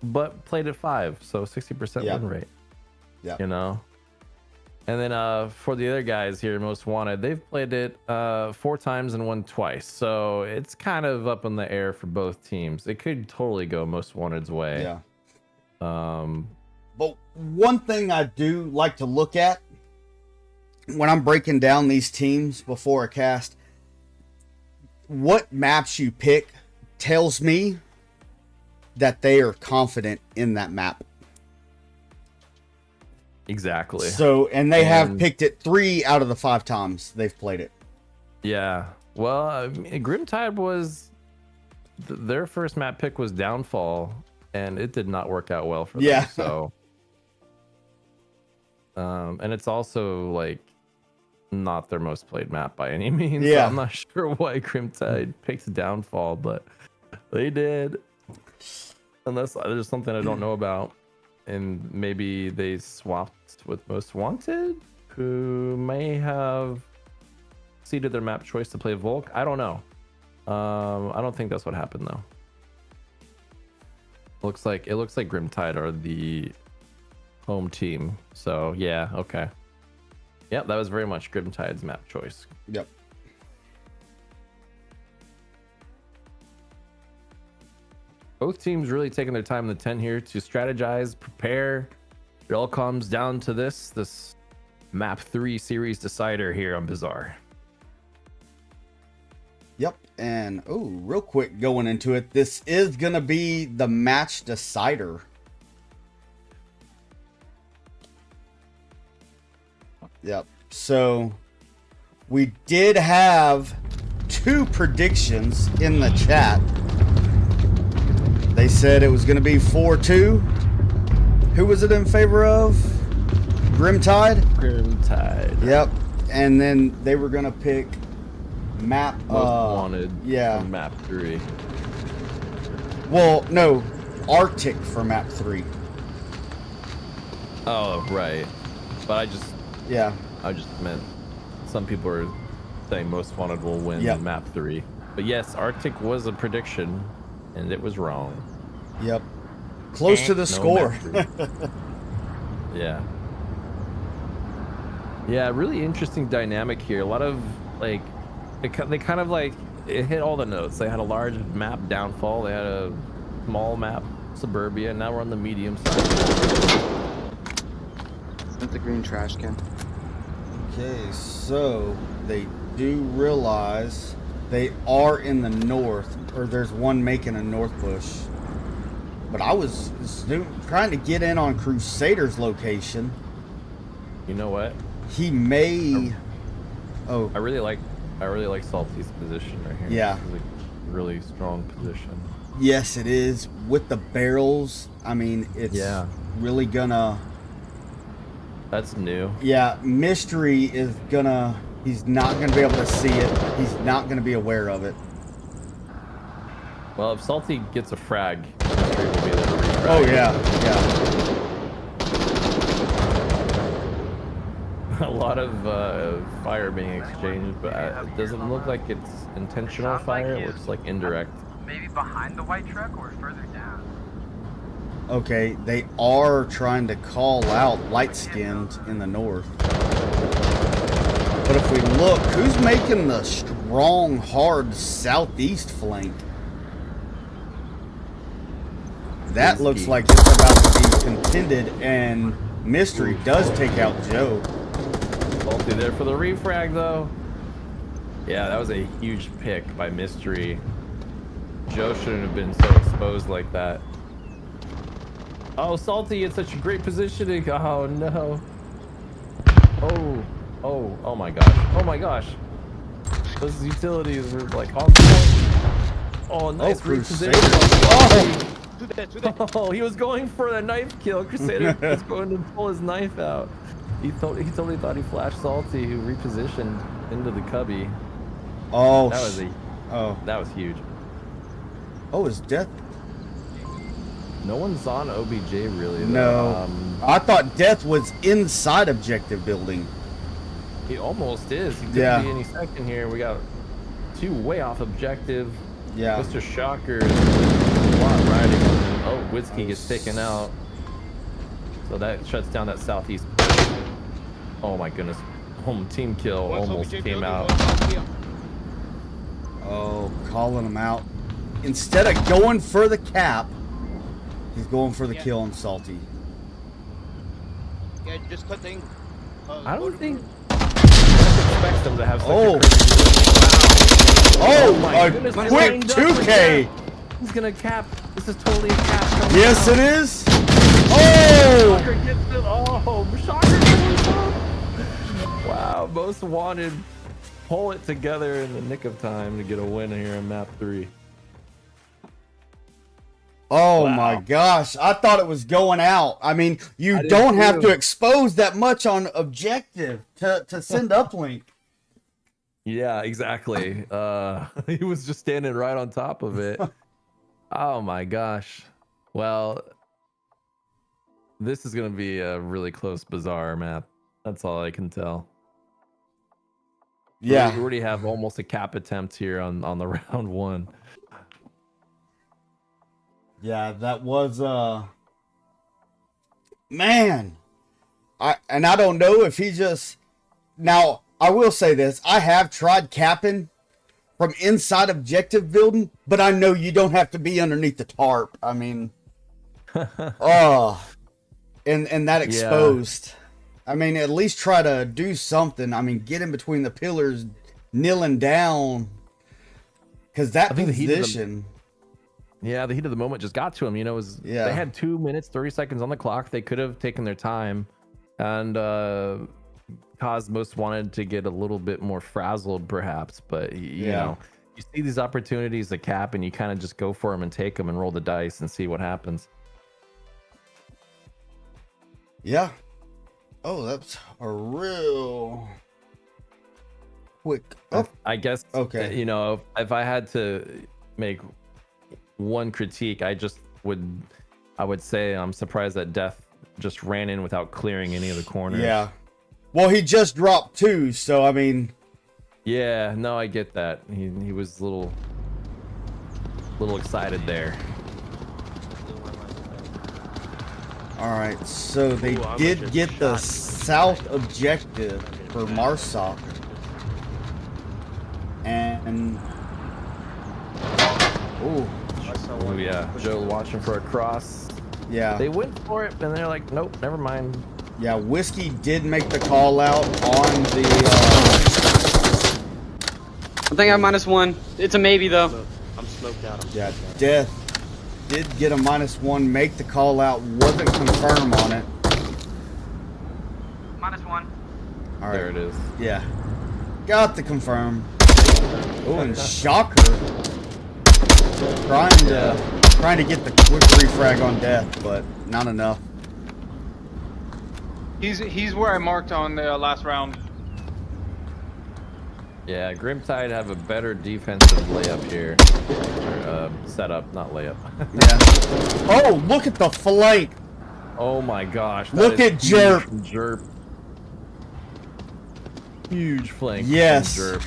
but played it 5, so 60% Yep. win rate. Yeah. You know. And then for the other guys here, Most Wanted, they've played it 4 times and won twice. So it's kind of up in the air for both teams. It could totally go Most Wanted's way. Yeah. But one thing I do like to look at when I'm breaking down these teams before a cast, what maps you pick tells me that they are confident in that map. Exactly. So, and they have picked it 3 out of the 5 times they've played it. Yeah. Well, Grimtide was their first map pick was Downfall, and it did not work out well for them. Yeah. So, and it's also like not their most played map by any means. Yeah. So I'm not sure why Grimtide picked Downfall, but they did. Unless there's something I don't know about. And maybe they swapped with Most Wanted, who may have ceded their map choice to play Volk. I don't know. I don't think that's what happened though. It looks like Grimtide are the home team. So yeah, okay. Yep, that was very much Grimtide's map choice. Yep. Both teams really taking their time in the tent here to strategize, prepare. It all comes down to this map 3 series decider here on Bizarre. Yep, and real quick going into it, this is gonna be the match decider. Yep. So we did have 2 predictions in the chat. They said it was going to be 4-2. Who was it in favor of? Grimtide? Grimtide. Yep. And then they were going to pick map Most Wanted. Yeah. For map 3. Well, no, Arctic for map 3. Oh, right. But I just meant some people are saying Most Wanted will win map 3. But yes, Arctic was a prediction and it was wrong. Yep. Close to the score. Yeah. Yeah, really interesting dynamic here. A lot of like they kind of like it hit all the notes. They had a large map Downfall, they had a small map Suburbia, and now we're on the medium side. With the green trash can. Okay, so they do realize they are in the north, or there's one making a north push. But I was trying to get in on Crusader's location. You know what? He may. Oh, I really like Salty's position right here. Yeah. It's a really strong position. yes, it is with the barrels. I mean, it's really gonna. That's new. Yeah, Mystery is gonna. He's not gonna be able to see it. He's not gonna be aware of it. Well, if Salty gets a frag, Mystery will be there to refrag. Oh yeah, yeah. A lot of fire being exchanged, but it doesn't look like it's intentional fire. It looks like indirect. Maybe behind the white truck or further down. Okay, they are trying to call out light-skinned in the north. But if we look, who's making the strong, hard southeast flank? That looks like it's about to be contended, and Mystery does take out Joe. Salty there for the refrag, though. Yeah, that was a huge pick by Mystery. Joe shouldn't have been so exposed like that. Oh, Salty in such a great positioning. Oh, no. Oh my gosh. Oh my gosh. Those utilities were like on point. Oh, nice reposition. Oh, he was going for a knife kill. Crusader was going to pull his knife out. He totally thought he flashed Salty, who repositioned into the cubby. Oh, that was huge. Oh, is Death? No one's on OBJ really. No, I thought Death was inside objective building. He almost is. He could be any second here. We got 2 way off objective. Yeah. Mr. Shocker is a lot riding on him. Oh, Whiskey gets taken out. So that shuts down that southeast. Oh my goodness. Home team kill almost came out. Oh, calling him out. Instead of going for the cap, he's going for the kill on Salty. Yeah, just cutting. I don't think expect them to have such a quick 2K. He's gonna cap. This is totally a cap. Yes, it is. Oh! Shocker gets it. Oh, Shocker gets it. Wow, Most Wanted pull it together in the nick of time to get a win here in map 3. Oh Wow. my gosh. I thought it was going out. I mean, you I did don't have too. to expose that much on objective to send uplink. Yeah, exactly. He was just standing right on top of it. Oh my gosh. Well, this is gonna be a really close, bizarre map. That's all I can tell. Yeah. We already have almost a cap attempt here on the round one. Yeah, that was man. I don't know if he just now I will say this. I have tried capping from inside objective building, but I know you don't have to be underneath the tarp. I mean and that exposed. I mean, at least try to do something. I mean, get in between the pillars, kneeling down. Cause that position. Yeah, the heat of the moment just got to him. You know, they had 2 minutes, 30 seconds on the clock. They could have taken their time, and Cosmos wanted to get a little bit more frazzled, perhaps. But you know, you see these opportunities to cap, and you kind of just go for them and take them and roll the dice and see what happens. Yeah. Oh, that's a real quick. Oh, I guess. Okay. You know, if I had to make one critique, I would say I'm surprised that Death just ran in without clearing any of the corners. Yeah. Well, he just dropped 2, so I mean. Yeah, no, I get that. He was a little excited there. All right, so they did get the south objective for Marsoc. And oh yeah, Joe watching for a cross. Yeah, they went for it, and they're like, nope, never mind. Yeah, Whiskey did make the call out on the. I think I'm -1. It's a maybe though. I'm smoked out. Yeah, Death did get a -1. Make the call out. Wasn't confirmed on it. -1. All right. There it is. Yeah, got the confirm. Oh, and Shocker trying to get the quick refrag on Death, but not enough. He's where I marked on the last round. Yeah, Grimtide have a better defensive layup here. Or, setup, not layup. Yeah. Oh, look at the flank. Oh my gosh. Look at Jurrrp. Jurrrp. Huge flank. Yes. Jurrrp.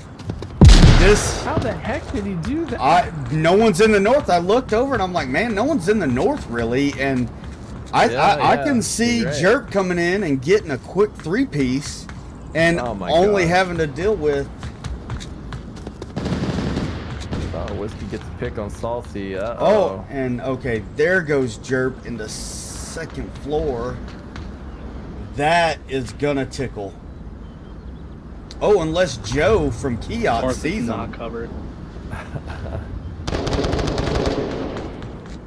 How the heck did he do that? No one's in the north. I looked over and I'm like, man, no one's in the north really. And I can see Jurrrp coming in and getting a quick 3-piece and only having to deal with. Oh, Whiskey gets a pick on Salty. Oh, and okay, there goes Jurrrp in the second floor. That is gonna tickle. Oh, unless Joe from Kiosk sees him. Not covered.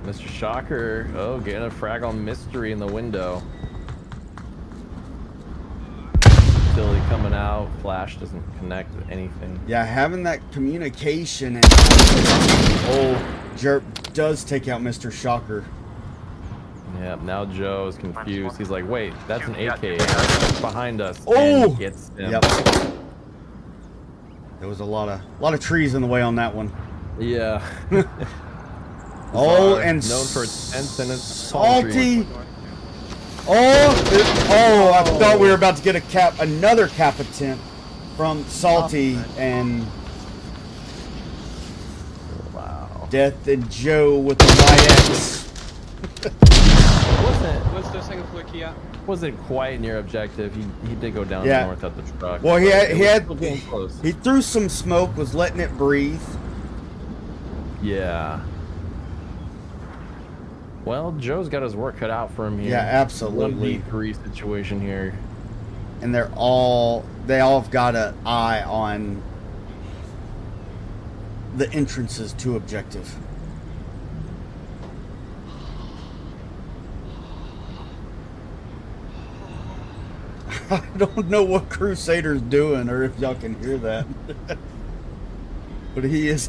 Mr. Shocker, getting a frag on Mystery in the window. Silly coming out, Flash doesn't connect with anything. Yeah, having that communication and Jurrrp does take out Mr. Shocker. Yeah, now Joe is confused. He's like, wait, that's an AK behind us. Oh, and gets him. Yep. There was a lot of trees in the way on that one. Yeah. And known for its tense and its Salty. I thought we were about to get another cap attempt from Salty and Death and Joe with the YX. What's the single flick he at? Wasn't quite near objective. He did go down north at the truck. Well, Close. he threw some smoke, was letting it breathe. Yeah. Well, Joe's got his work cut out for him here. Yeah, absolutely. 1v3 situation here. And they all have got an eye on the entrances to objective. I don't know what Crusader's doing or if y'all can hear that. But he is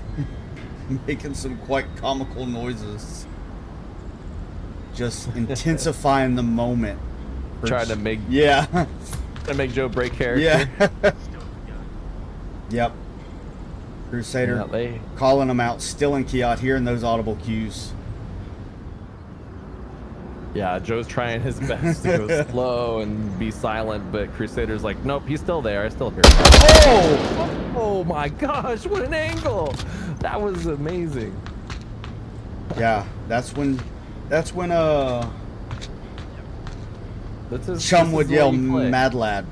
making some quite comical noises. just intensifying the moment. Trying to make Joe break character. Yeah. Yep. Crusader calling them out, still in Kiat, hearing those audible cues. Yeah, Joe's trying his best to go slow and be silent, but Crusader's like, nope, he's still there. I still hear him. Oh! Oh my gosh, what an angle! That was amazing. Yeah, that's when This Chum is would the yell, way you play. "Mad lad!"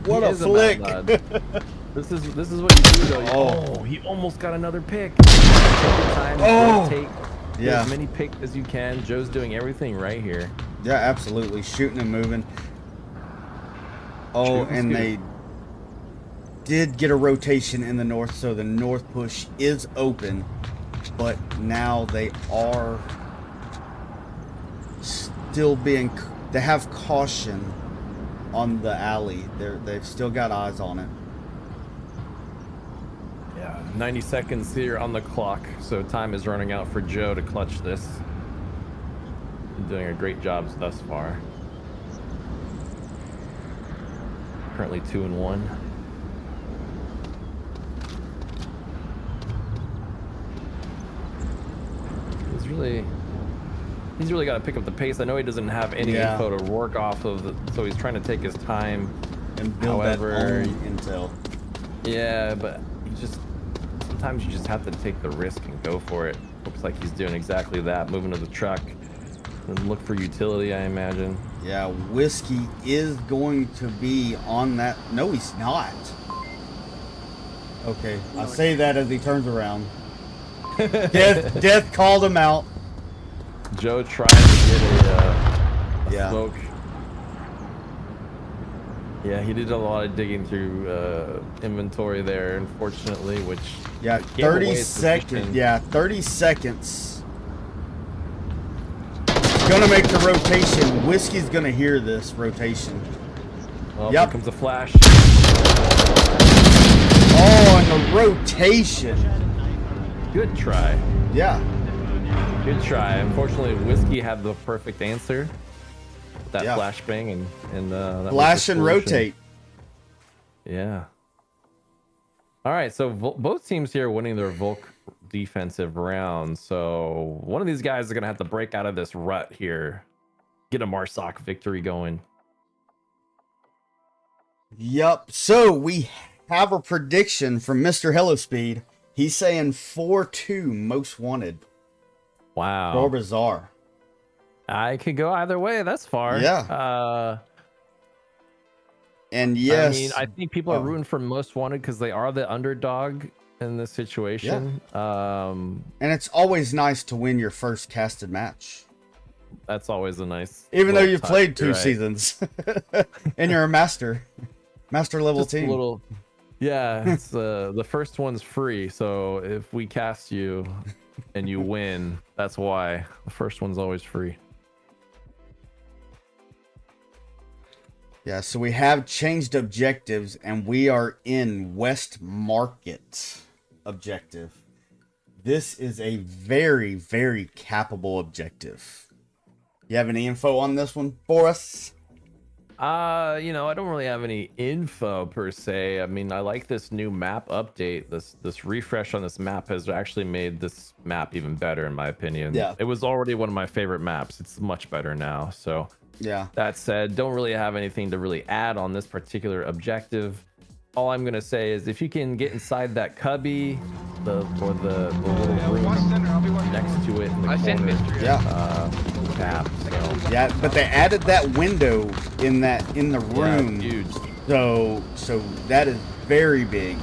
What He a is flick! mad lad. This is what you do though. Oh, he almost got another pick. Take your time, rotate, get as many picks as you can. Joe's doing everything right here. Yeah, absolutely, shooting and moving. Oh, and they did get a rotation in the north, so the north push is open, but now they are still being. They have caution on the alley. They've still got eyes on it. Yeah, 90 seconds here on the clock, so time is running out for Joe to clutch this. Doing a great job thus far. Currently 2-1. He's really got to pick up the pace. I know he doesn't have any info to work off of, so he's trying to take his time and build that own intel. Yeah, but sometimes you just have to take the risk and go for it. Looks like he's doing exactly that, moving to the truck and look for utility, I imagine. Yeah, Whiskey is going to be on that. No, he's not. Okay, I say that as he turns around. Death called him out. Joe trying to get a smoke. Yeah, he did a lot of digging through inventory there, unfortunately, which 30 seconds. Yeah, 30 seconds. Gonna make the rotation. Whiskey's gonna hear this rotation. Well, here comes a flash. Oh, and the rotation. Good try. Yeah. Good try. Unfortunately, Whiskey had the perfect answer. That flashbang and that flash and rotate. Yeah. All right, so both teams here winning their Volk defensive round. So one of these guys is gonna have to break out of this rut here, get a Marsoc victory going. Yup. So we have a prediction from Mr. Hello Speed. He's saying 4-2 most wanted. Wow. Or bizarre. I could go either way. That's far. Yeah. And yes, I mean, I think people are rooting for most wanted because they are the underdog in this situation. And it's always nice to win your first casted match. That's always a nice. Even though you've played 2 seasons, and you're a master level just team. A little. Yeah, it's the first one's free. So if we cast you and you win, that's why the first one's always free. Yeah, so we have changed objectives and we are in West Market objective. This is a very, very cappable objective. You have any info on this one for us? You know, I don't really have any info per se. I mean, I like this new map update. This refresh on this map has actually made this map even better, in my opinion. Yeah. It was already one of my favorite maps. It's much better now. So yeah. That said, don't really have anything to really add on this particular objective. All I'm gonna say is if you can get inside that cubby, the little room next to it in the corner, map. So. Yeah, but they added that window in the room. Yeah, huge. So that is very big.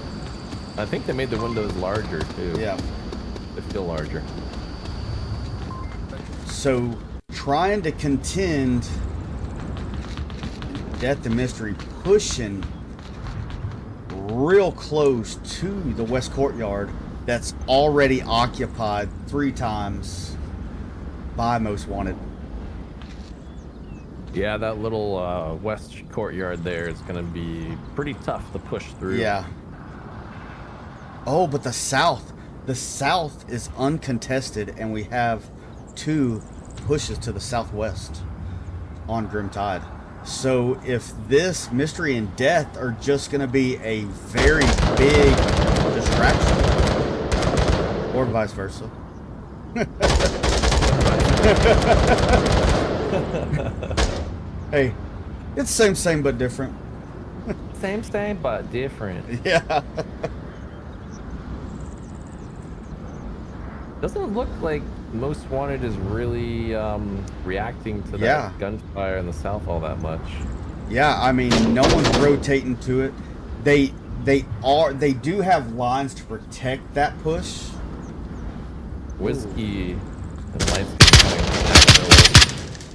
I think they made the windows larger too. Yeah. They feel larger. So trying to contend Death and Mystery, pushing real close to the West Courtyard that's already occupied 3 times by Most Wanted. Yeah, that little West Courtyard there is going to be pretty tough to push through. Yeah. Oh, but the south is uncontested, and we have 2 pushes to the southwest on Grimtide. So if this mystery and death are just going to be a very big distraction, or vice versa. Hey, it's same but different. Same but different. Yeah. Doesn't look like Most Wanted is really reacting to that gunfire in the south all that much. Yeah, I mean, no one's rotating to it. They do have lines to protect that push. Whiskey and Lights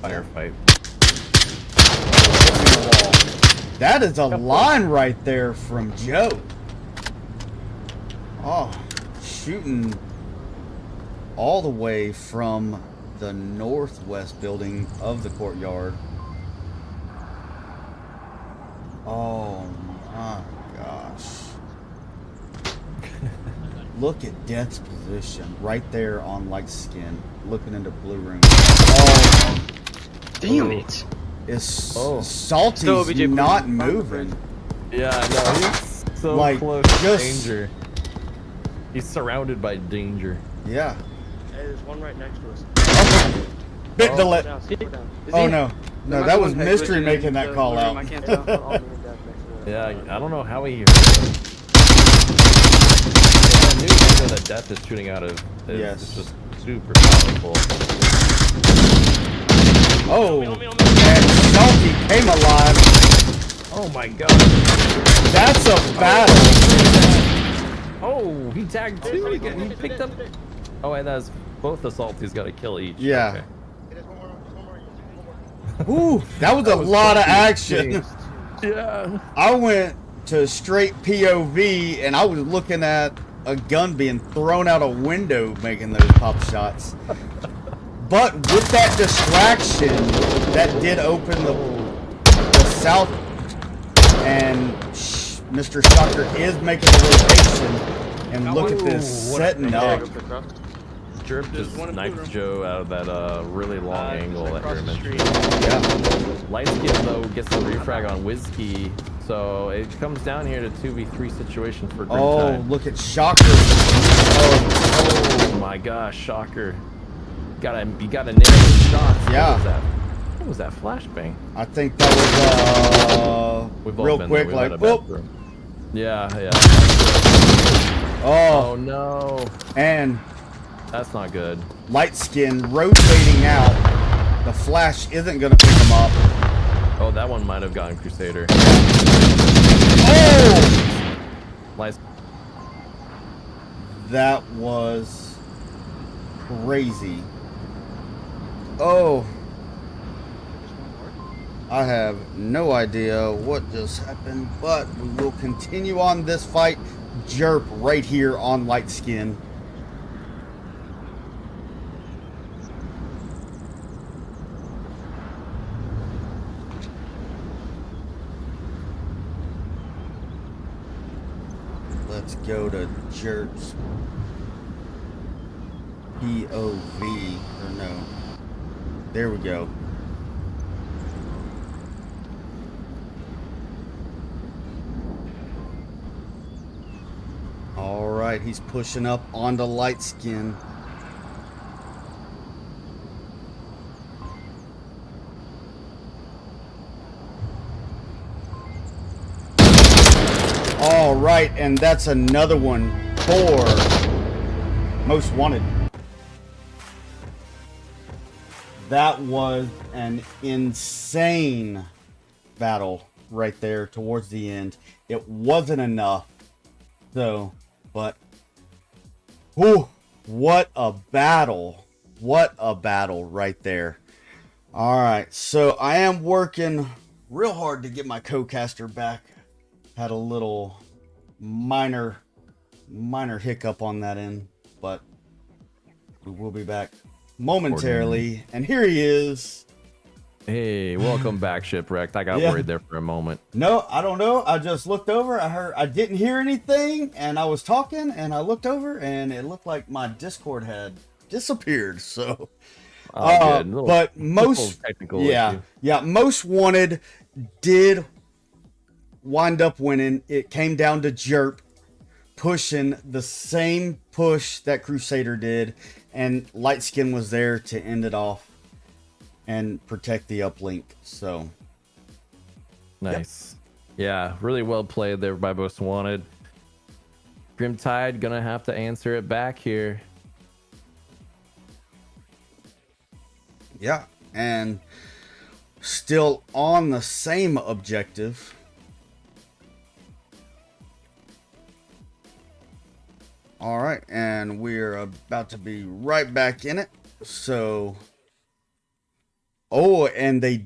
firefight. That is a line right there from Joe. Oh, shooting all the way from the northwest building of the courtyard. Oh my gosh. Look at Death's position right there on light skin, looking into blue room. Oh, damn it. Salty's not moving. Yeah, no, he's so like, close to just danger. He's surrounded by danger. Yeah. Hey, there's one right next to us. Bit the let. Down. Oh no, no, that was Mystery making that call out. I can't tell. Yeah, I don't know how he. Yeah, the new window that Death is shooting out of is just super powerful. Oh, and Salty came alive. Oh my god. That's a battle. Oh, he tagged two again. He picked up. Oh, and that's both the Salties got a kill each. Yeah. Okay. Ooh, that was a lot of action. Yeah. I went to straight POV and I was looking at a gun being thrown out a window making those pop shots. But with that distraction, that did open the south, and Mr. Shocker is making a rotation. And look at this setting up. Jurrrp just sniped Joe out of that really long angle that you mentioned. Yeah. Lightskin though gets the refrag on Whiskey, so it comes down here to 2v3 situation for Grimtide. Oh, look at Shocker. Oh my gosh, Shocker. You gotta nail the shots. Yeah. What was that flashbang? I think that was We've all real been quick, there. like Whoop. whoop. Yeah. Oh no. And that's not good. Light Skin rotating out. The flash isn't gonna pick him up. Oh, that one might have gotten Crusader. Oh! Light. That was crazy. Oh, I have no idea what just happened, but we will continue on this fight. Jurrrp right here on Light Skin. Let's go to Jurrrp's POV, or no. There we go. All right, he's pushing up onto Light Skin. All right, and that's another one for Most Wanted. That was an insane battle right there towards the end. It wasn't enough, though, but whew, what a battle. What a battle right there. All right, so I am working real hard to get my co-caster back. Had a little minor hiccup on that end, but we will be back momentarily. And here he is. Hey, welcome back, Shipwrecked. I got worried there for a moment. No, I don't know. I just looked over. I didn't hear anything, and I was talking, and I looked over, and it looked like my Discord had disappeared. So Oh, good. But most, technical yeah, issue. yeah, most wanted did wind up winning. It came down to Jurrrp pushing the same push that Crusader did, and Lightskin was there to end it off and protect the uplink. So nice. Yeah, really well played there by Most Wanted. Grimtide gonna have to answer it back here. yeah, and still on the same objective. All right, and we're about to be right back in it. So, oh, and they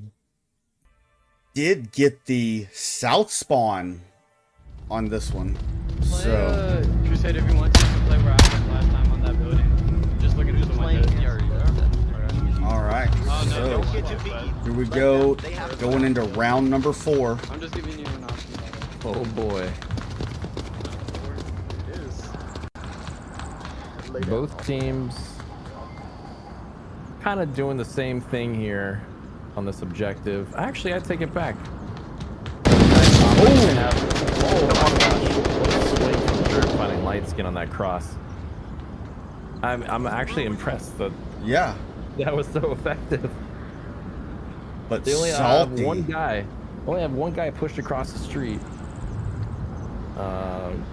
did get the south spawn on this one. So, Crusader, if you want to play where I was last time on that building, just look at the window. all right, so here we go, going into round number 4. I'm just giving you an option. Oh boy. Both teams kind of doing the same thing here on this objective. Actually, I take it back. Oh my gosh. What a swing from Jurrrp finding Lightskin on that cross. I'm actually impressed that that was so effective. But they only salty. Only have one guy pushed across the street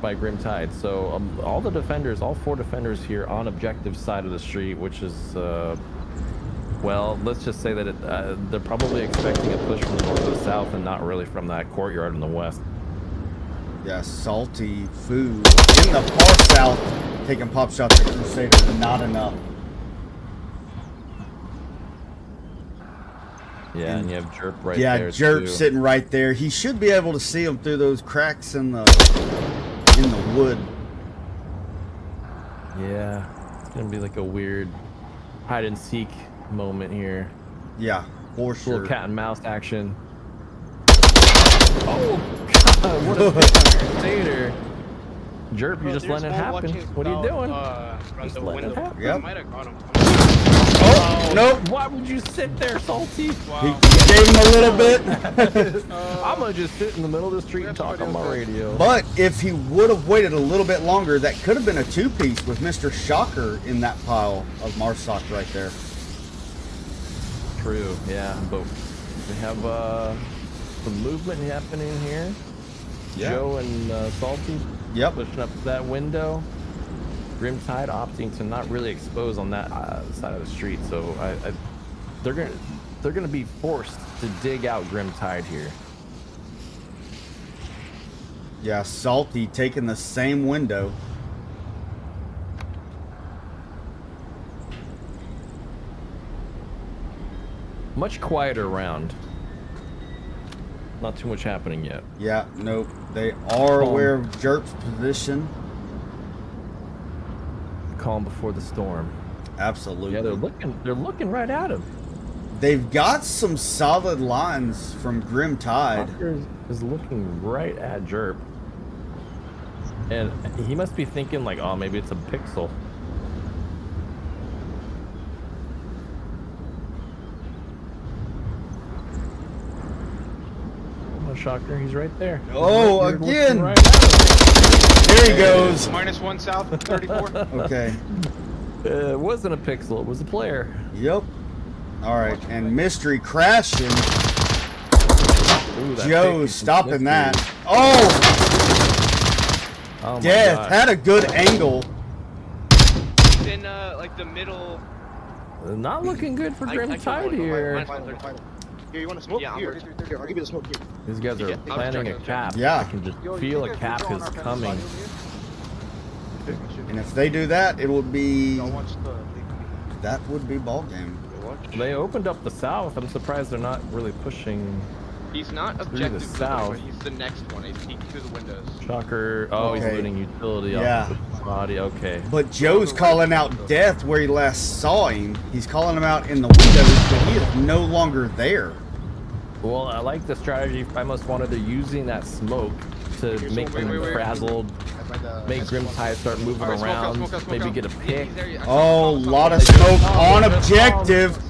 by Grimtide. So all the defenders, all 4 defenders here on objective side of the street, which is well, let's just say that they're probably expecting a push from the north to the south and not really from that courtyard in the west. Yeah, salty food in the far south, taking pop shots at Crusader, not enough. Yeah, and you have Jurrrp right yeah, there. Jurrrp too. sitting right there. He should be able to see him through those cracks in the wood. Yeah, it's gonna be like a weird hide and seek moment here. Yeah, for sure. Little cat and mouse action. Oh God, what a pick on Crusader. Jurrrp, you're just letting it happen. What are you doing? Just letting it happen. Yep. Might have got him. Oh, nope. Why would you sit there, Salty? Wow. He gave him a little bit. I'm gonna just sit in the middle of the street and talk on my radio. But if he would have waited a little bit longer, that could have been a 2-piece with Mr. Shocker in that pile of Marsoc right there. True, yeah, but we have some movement happening here. Yeah. Joe and Salty pushing up that window. Grimtide opting to not really expose on that side of the street, so they're gonna be forced to dig out Grimtide here. Yeah, Salty taking the same window. Much quieter round. Not too much happening yet. Yeah, nope. They are aware of Jurrp's position. Calm before the storm. Absolutely. Yeah, they're looking right at him. They've got some solid lines from Grimtide. Shocker is looking right at Jurrrp. And he must be thinking like, oh, maybe it's a pixel. Come on, Shocker, he's right there. Oh, You're again. right at him. There he goes. -1 south, 34. Okay. It wasn't a pixel, it was a player. Yep. All right, and Mystery crashing. Ooh, Joe stopping that. Oh! Oh my Death gosh. had a good angle. In like the middle. Not looking good for Grimtide here. Here, you want to smoke? Yeah, Here, I'll give you the smoke here. These guys are planning a cap. Yeah. I can just feel a cap is coming. And if they do that, it would be... That would be ball game. They opened up the south. I'm surprised they're not really pushing. He's not through objective the to south. he's the next one. He's peeking through the windows. Shocker. Oh, he's Okay. looting utility Yeah. off the body. Okay. But Joe's calling out Death where he last saw him. He's calling him out in the windows, but he is no longer there. Well, I like the strategy. I most wanted they're using that smoke to make them frazzled, make Grimtide start moving around, maybe get a pick. Oh, a lot of smoke on objective.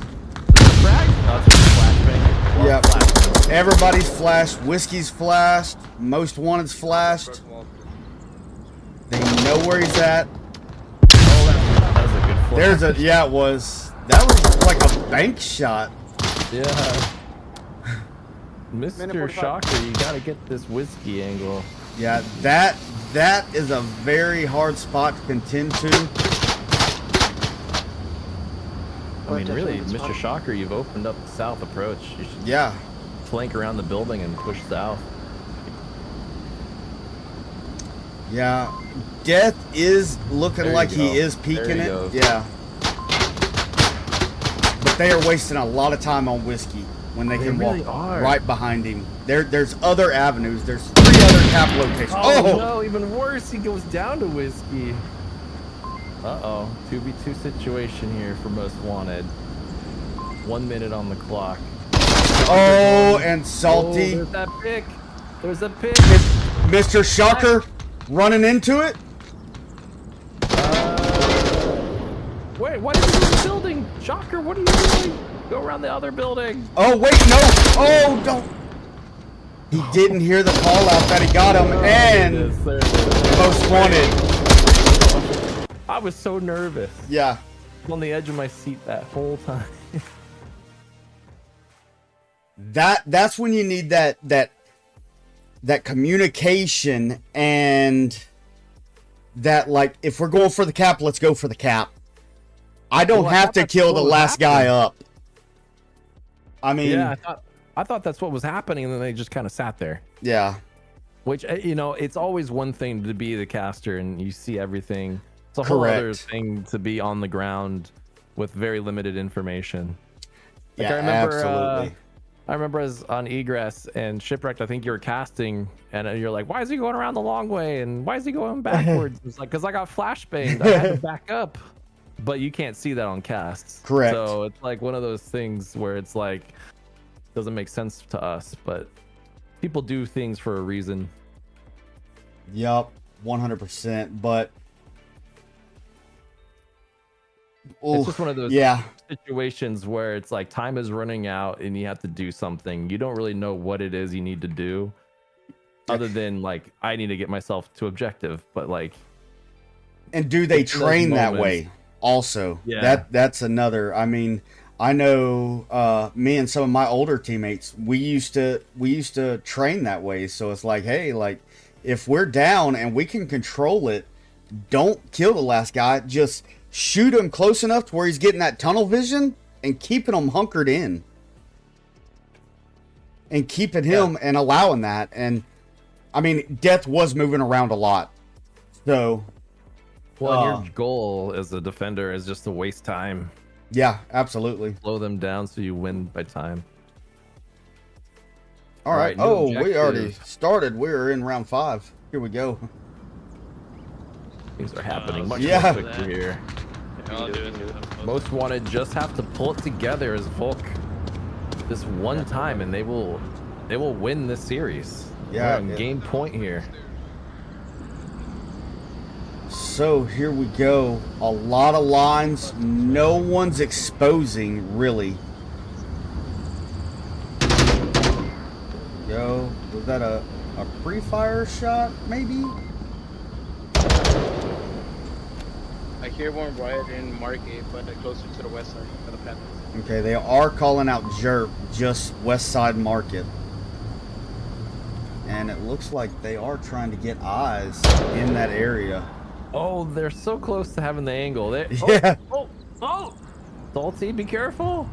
Yep. Everybody's flashed. Whiskey's flashed. Most Wanted's flashed. They know where he's at. That was a good flash. There's a, yeah, it was. That was like a bank shot. Yeah. Mr. Shocker, you gotta get this whiskey angle. Yeah, that is a very hard spot to contend to. I mean, really, Mr. Shocker, you've opened up the south approach. You should flank around the building and push south. Yeah, Death is looking like he is peeking it. Goes. Yeah. But they are wasting a lot of time on whiskey when they can really walk right behind him. There's other avenues. There's 3 other cap locations. Oh no, even worse, he goes down to whiskey. Uh-oh, 2v2 situation here for Most Wanted. 1 minute on the clock. Oh, and Salty. Oh, there's that pick. There's a pick. Mr. Shocker running into it. Wait, why did you go to the building? Shocker, what are you doing? Go around the other building. Oh, wait, no. Oh, don't. He didn't hear the call out that he got him, and Most Wanted. I was so nervous. Yeah. On the edge of my seat that whole time. That's when you need that communication, and that, like, if we're going for the cap, let's go for the cap. I don't have to kill the last guy up. I mean, yeah, I thought that's what was happening, and then they just kind of sat there. Yeah. Which, you know, it's always one thing to be the caster and you see everything. It's a whole other thing to be on the ground with very limited information. Like, yeah, absolutely. I remember as on Egress and Shipwrecked, I think you were casting, and you're like, why is he going around the long way? And why is he going backwards? It's like, because I got flashbanged. I had to back up. But you can't see that on casts. Correct. So it's like one of those things where it's like, doesn't make sense to us, but people do things for a reason. Yup, 100%. But it's just one of those situations where it's like time is running out and you have to do something. You don't really know what it is you need to do, other than like, I need to get myself to objective. But like, and do they train that way? Also, that's another. I mean, I know me and some of my older teammates, we used to train that way. So it's like, hey, like, if we're down and we can control it, don't kill the last guy. Just shoot him close enough to where he's getting that tunnel vision and keeping him hunkered in. And keeping him and allowing that. And, I mean, Death was moving around a lot. So... well, your goal as a defender is just to waste time. Yeah, absolutely. Slow them down so you win by time. All right. Oh, we already started. We're in round 5. Here we go. Things are happening much more quickly here. Most Wanted just have to pull it together as Volk this one time, and they will win this series. Yeah. We're on game point here. So here we go. A lot of lines. No one's exposing, really. Go. Was that a pre-fire shot, maybe? I hear one right in Market, but closer to the west side of the path. Okay, they are calling out Jurrrp, just west side Market. And it looks like they are trying to get eyes in that area. Oh, they're so close to having the angle. Yeah. Oh! Salty, be careful.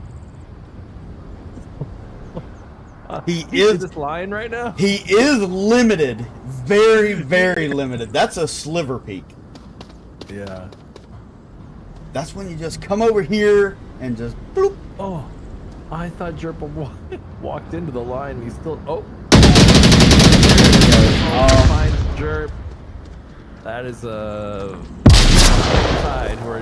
He is this line right now. He is limited, very, very limited. That's a sliver peak. Yeah. That's when you just come over here and just bloop. Oh, I thought Jurrrp walked into the line. He's still. Oh. Finds Jurrrp. That is a side. We're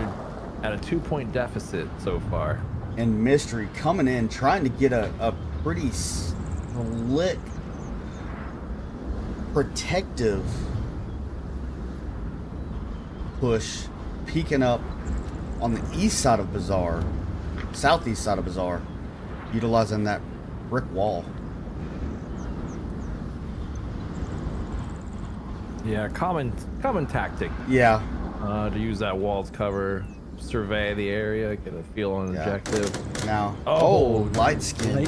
at a 2-point deficit so far. And Mystery coming in, trying to get a pretty slick protective push peeking up on the east side of Bazaar, southeast side of Bazaar, utilizing that brick wall. Yeah, common tactic. Yeah. To use that wall's cover, survey the area, get a feel on objective. Now, oh, light skin.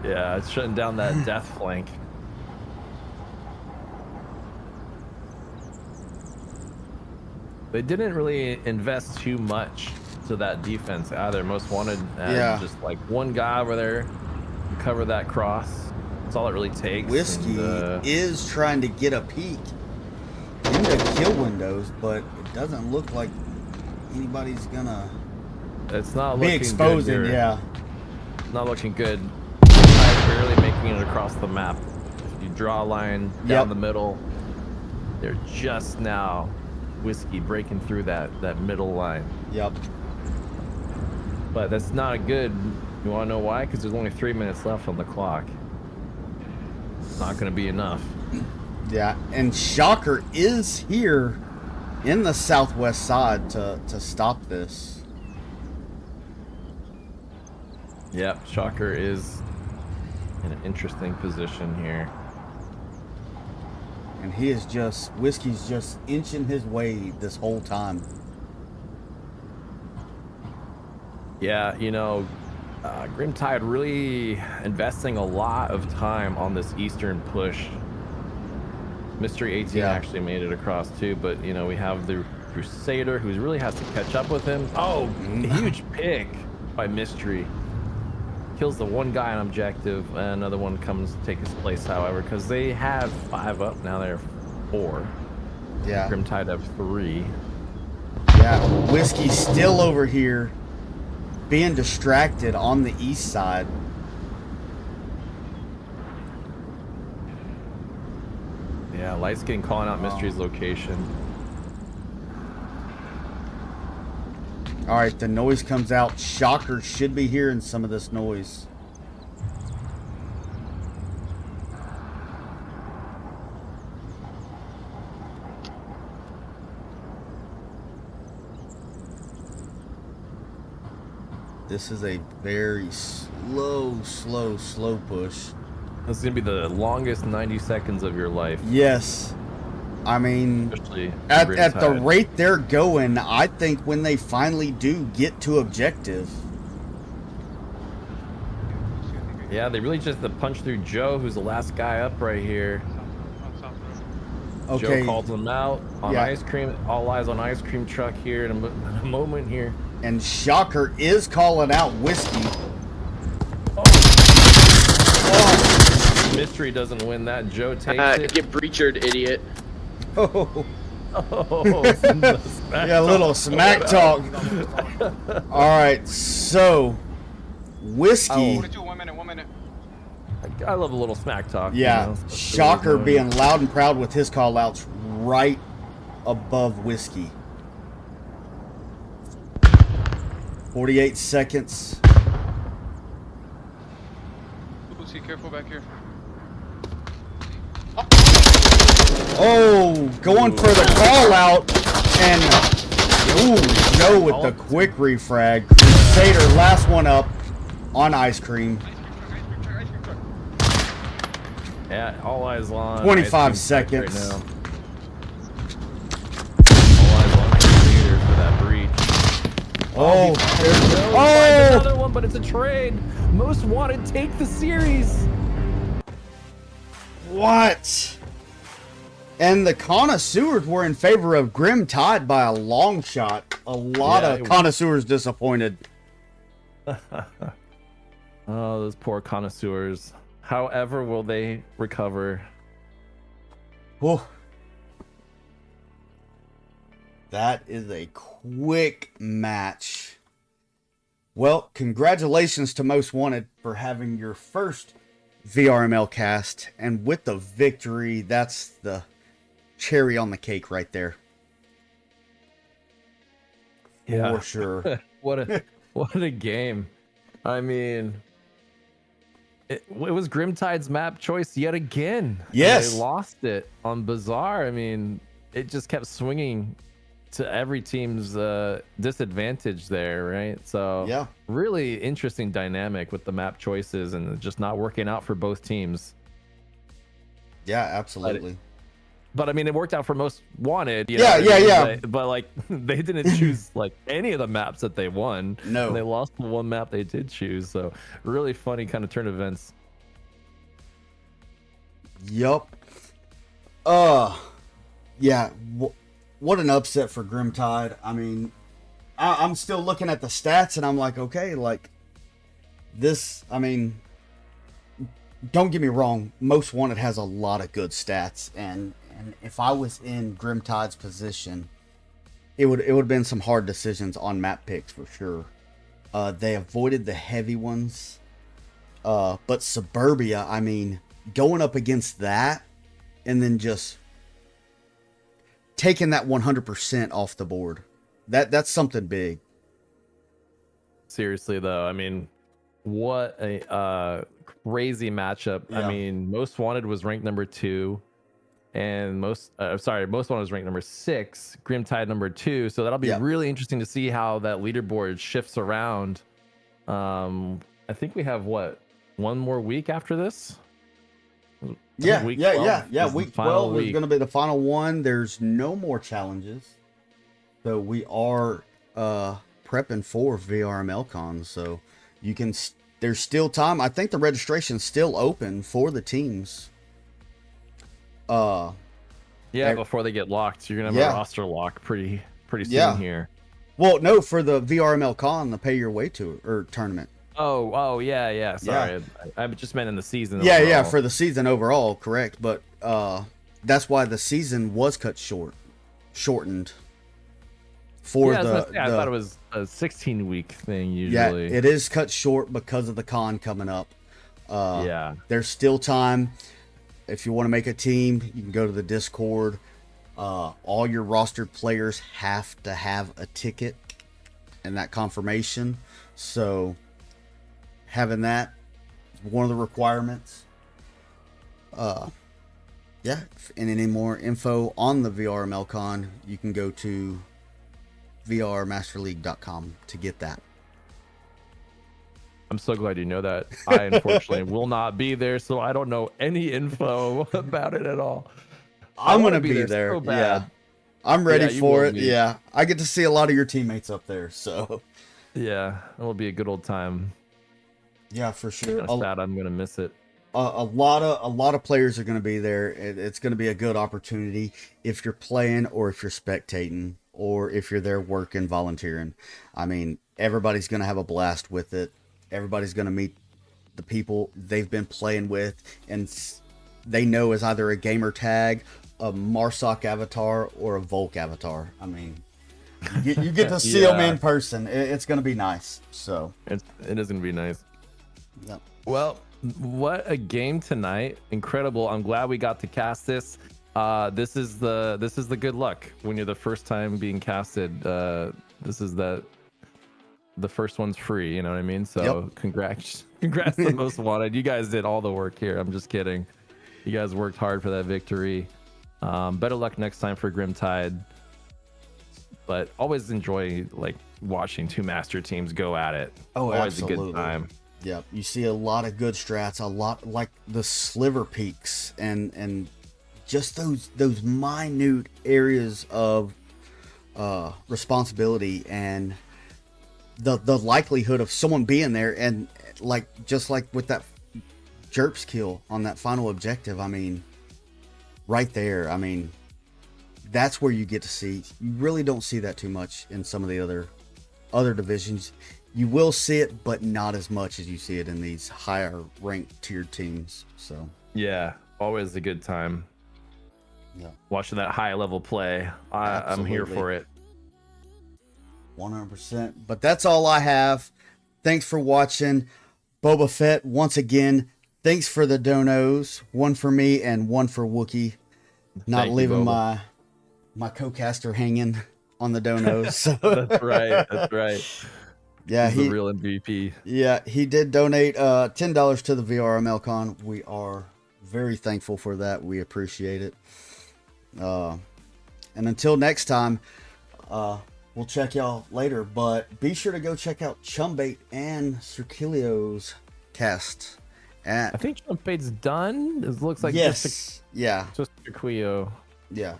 Yeah, it's shutting down that death flank. They didn't really invest too much to that defense either. Most wanted just like one guy over there to cover that cross. That's all it really takes. Whiskey is trying to get a peek into kill windows, but it doesn't look like anybody's gonna it's not be looking exposing. good, Yeah, not looking good. Barely making it across the map. If you draw a line down the middle, they're just now Whiskey breaking through that middle line. Yep. But that's not good. You want to know why? Because there's only 3 minutes left on the clock. It's not going to be enough. Yeah, and Shocker is here in the southwest side to stop this. Yep, Shocker is in an interesting position here. And he is just, Whiskey's just inching his way this whole time. Yeah, you know, Grimtide really investing a lot of time on this eastern push. Mystery 18 actually made it across too, but you know, we have the Crusader who really has to catch up with him. Oh, huge pick by Mystery. Kills the one guy on objective, and another one comes to take his place, however, because they have 5 up, now they're 4. Yeah. Grimtide have 3. Yeah, Whiskey's still over here being distracted on the east side. Yeah, Lightskin calling out Mystery's location. All right, the noise comes out. Shocker should be hearing some of this noise. This is a very slow push. This is gonna be the longest 90 seconds of your life. Yes. I mean, especially at the rate they're going, I think when they finally do get to objective. Yeah, they really just punch through Joe, who's the last guy up right here. Okay. Joe calls them out on ice cream. All eyes on ice cream truck here in a moment here. And Shocker is calling out Whiskey. Oh. Mystery doesn't win that. Joe takes it. Get breachered, idiot. Oh. Oh, yeah, a little smack talk. All right, so Whiskey. 42, 1 minute. I love a little smack talk. Yeah, you know? Shocker being loud and proud with his call outs right above Whiskey. 48 seconds. Lucy, careful back here. Oh, going for the call out, and Joe with the quick refrag. Crusader, last one up on ice cream. Yeah, all eyes on. 25 seconds. Right now. All eyes on Crusader for that breach. Oh, there's another one, but it's a trade. Most wanted take the series. What? And the connoisseurs were in favor of Grimtide by a long shot. A lot of connoisseurs disappointed. Oh, those poor connoisseurs. However, will they recover? Oh. That is a quick match. Well, congratulations to Most Wanted for having your first VRML cast. And with the victory, that's the cherry on the cake right there. Yeah, for sure. what a game. I mean, It was Grimtide's map choice yet again. Yes. They lost it on Bazaar. I mean, it just kept swinging to every team's disadvantage there, right? So yeah, really interesting dynamic with the map choices and just not working out for both teams. Yeah, absolutely. But I mean, it worked out for Most Wanted. Yeah. But like, they didn't choose like any of the maps that they won. No, and they lost the one map they did choose. So really funny kind of turn of events. Yup. Yeah. What an upset for Grimtide. I mean, I'm still looking at the stats and I'm like, okay, like this. I mean, don't get me wrong. Most Wanted has a lot of good stats, and if I was in Grimtide's position, it would have been some hard decisions on map picks for sure. They avoided the heavy ones, but Suburbia, I mean, going up against that and then just taking that 100% off the board, that's something big. Seriously though, I mean, what a crazy matchup. Yeah. I mean, Most Wanted was ranked number 2. And Most Wanted was ranked number 6, Grimtide number 2. So that'll be really interesting to see how that leaderboard shifts around. I think we have one more week after this. Week 12 is going to be the final one. There's no more challenges, so we are prepping for VRML Con. So you can. There's still time. I think the registration's still open for the teams. Before they get locked, you're gonna have a roster lock pretty soon here. Well, no, for the VRML Con, the pay your way to or tournament. Oh, yeah. Sorry, I just meant in the season. Yeah, for the season overall, correct. But that's why the season was cut shortened. For I thought it was a 16-week thing usually. Yeah, it is cut short because of the con coming up. There's still time. If you want to make a team, you can go to the Discord. All your rostered players have to have a ticket and that confirmation. So having that is one of the requirements. And any more info on the VRML Con, you can go to vrmasterleague.com to get that. I'm so glad you know that. I unfortunately will not be there, so I don't know any info about it at all. I'm gonna be there. So bad. I'm ready for it. Yeah, I get to see a lot of your teammates up there, so yeah, it will be a good old time. Yeah, for sure. Sad, I'm gonna miss it. A lot of players are gonna be there. It's gonna be a good opportunity if you're playing or if you're spectating or if you're there working, volunteering. I mean, everybody's gonna have a blast with it. Everybody's going to meet the people they've been playing with, and they know is either a gamer tag, a Marsoc avatar, or a Volk avatar. I mean, you get to see them in person. It's going to be nice. So it is going to be nice. Yep. Well, what a game tonight! Incredible. I'm glad we got to cast this. This is the good luck when you're the first time being casted. This is the first one's free, you know what I mean? So congrats to Most Wanted. You guys did all the work here. I'm just kidding. You guys worked hard for that victory. Better luck next time for Grimtide. But always enjoy like watching two master teams go at it. Oh, always absolutely. a good time. Yep, you see a lot of good strats, a lot like the sliver peaks and just those minute areas of responsibility and the likelihood of someone being there, and just like with that Jurrrp's kill on that final objective. I mean, right there. I mean, that's where you get to see. You really don't see that too much in some of the other divisions. You will see it, but not as much as you see it in these higher ranked tiered teams. So yeah, always a good time. Yeah, watching that high level play. I'm here for it. 100%. But that's all I have. Thanks for watching. Boba Fett, once again, thanks for the donos. One for me and one for Wookie. Not leaving my co-caster hanging on the donos. That's right. Yeah, He's the real MVP. Yeah, he did donate $10 to the VRML con. We are very thankful for that. We appreciate it. And until next time, we'll check y'all later. But be sure to go check out Chumbait and Circilio's cast. I think Chumbait's done. It looks like just Circilio. Yeah.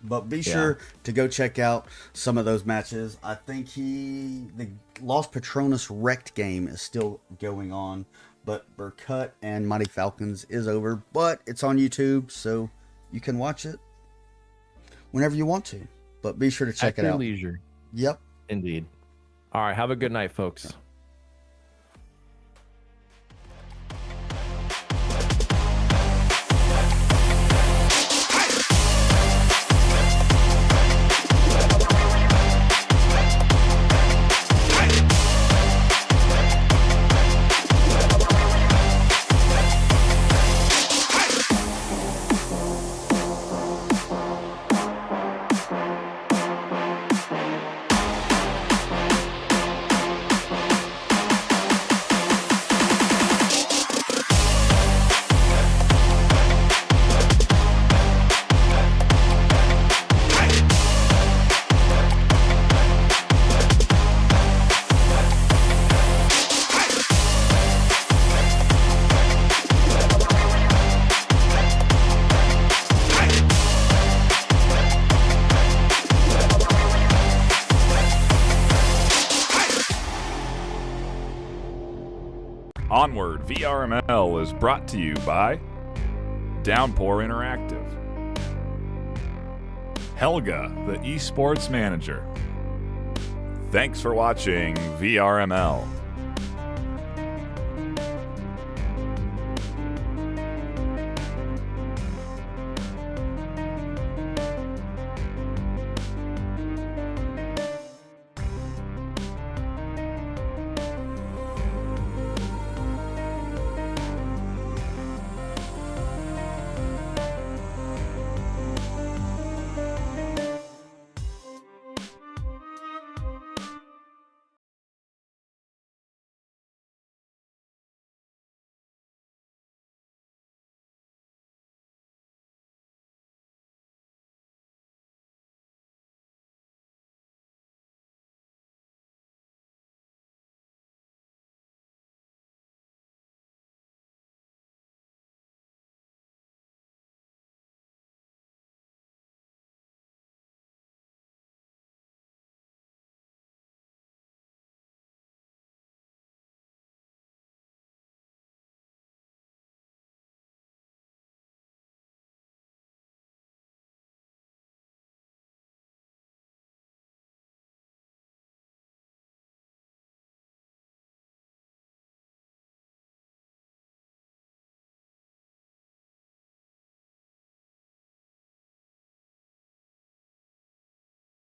But be sure to go check out some of those matches. I think the Lost Patronus Wrecked game is still going on, but Burkut and Mighty Falcons is over. But it's on YouTube, so you can watch it whenever you want to. But be sure to check it out. At your leisure. Yep. Indeed. All right. Have a good night, folks. Onward VRML is brought to you by Downpour Interactive, Helga, the esports manager. Thanks for watching VRML.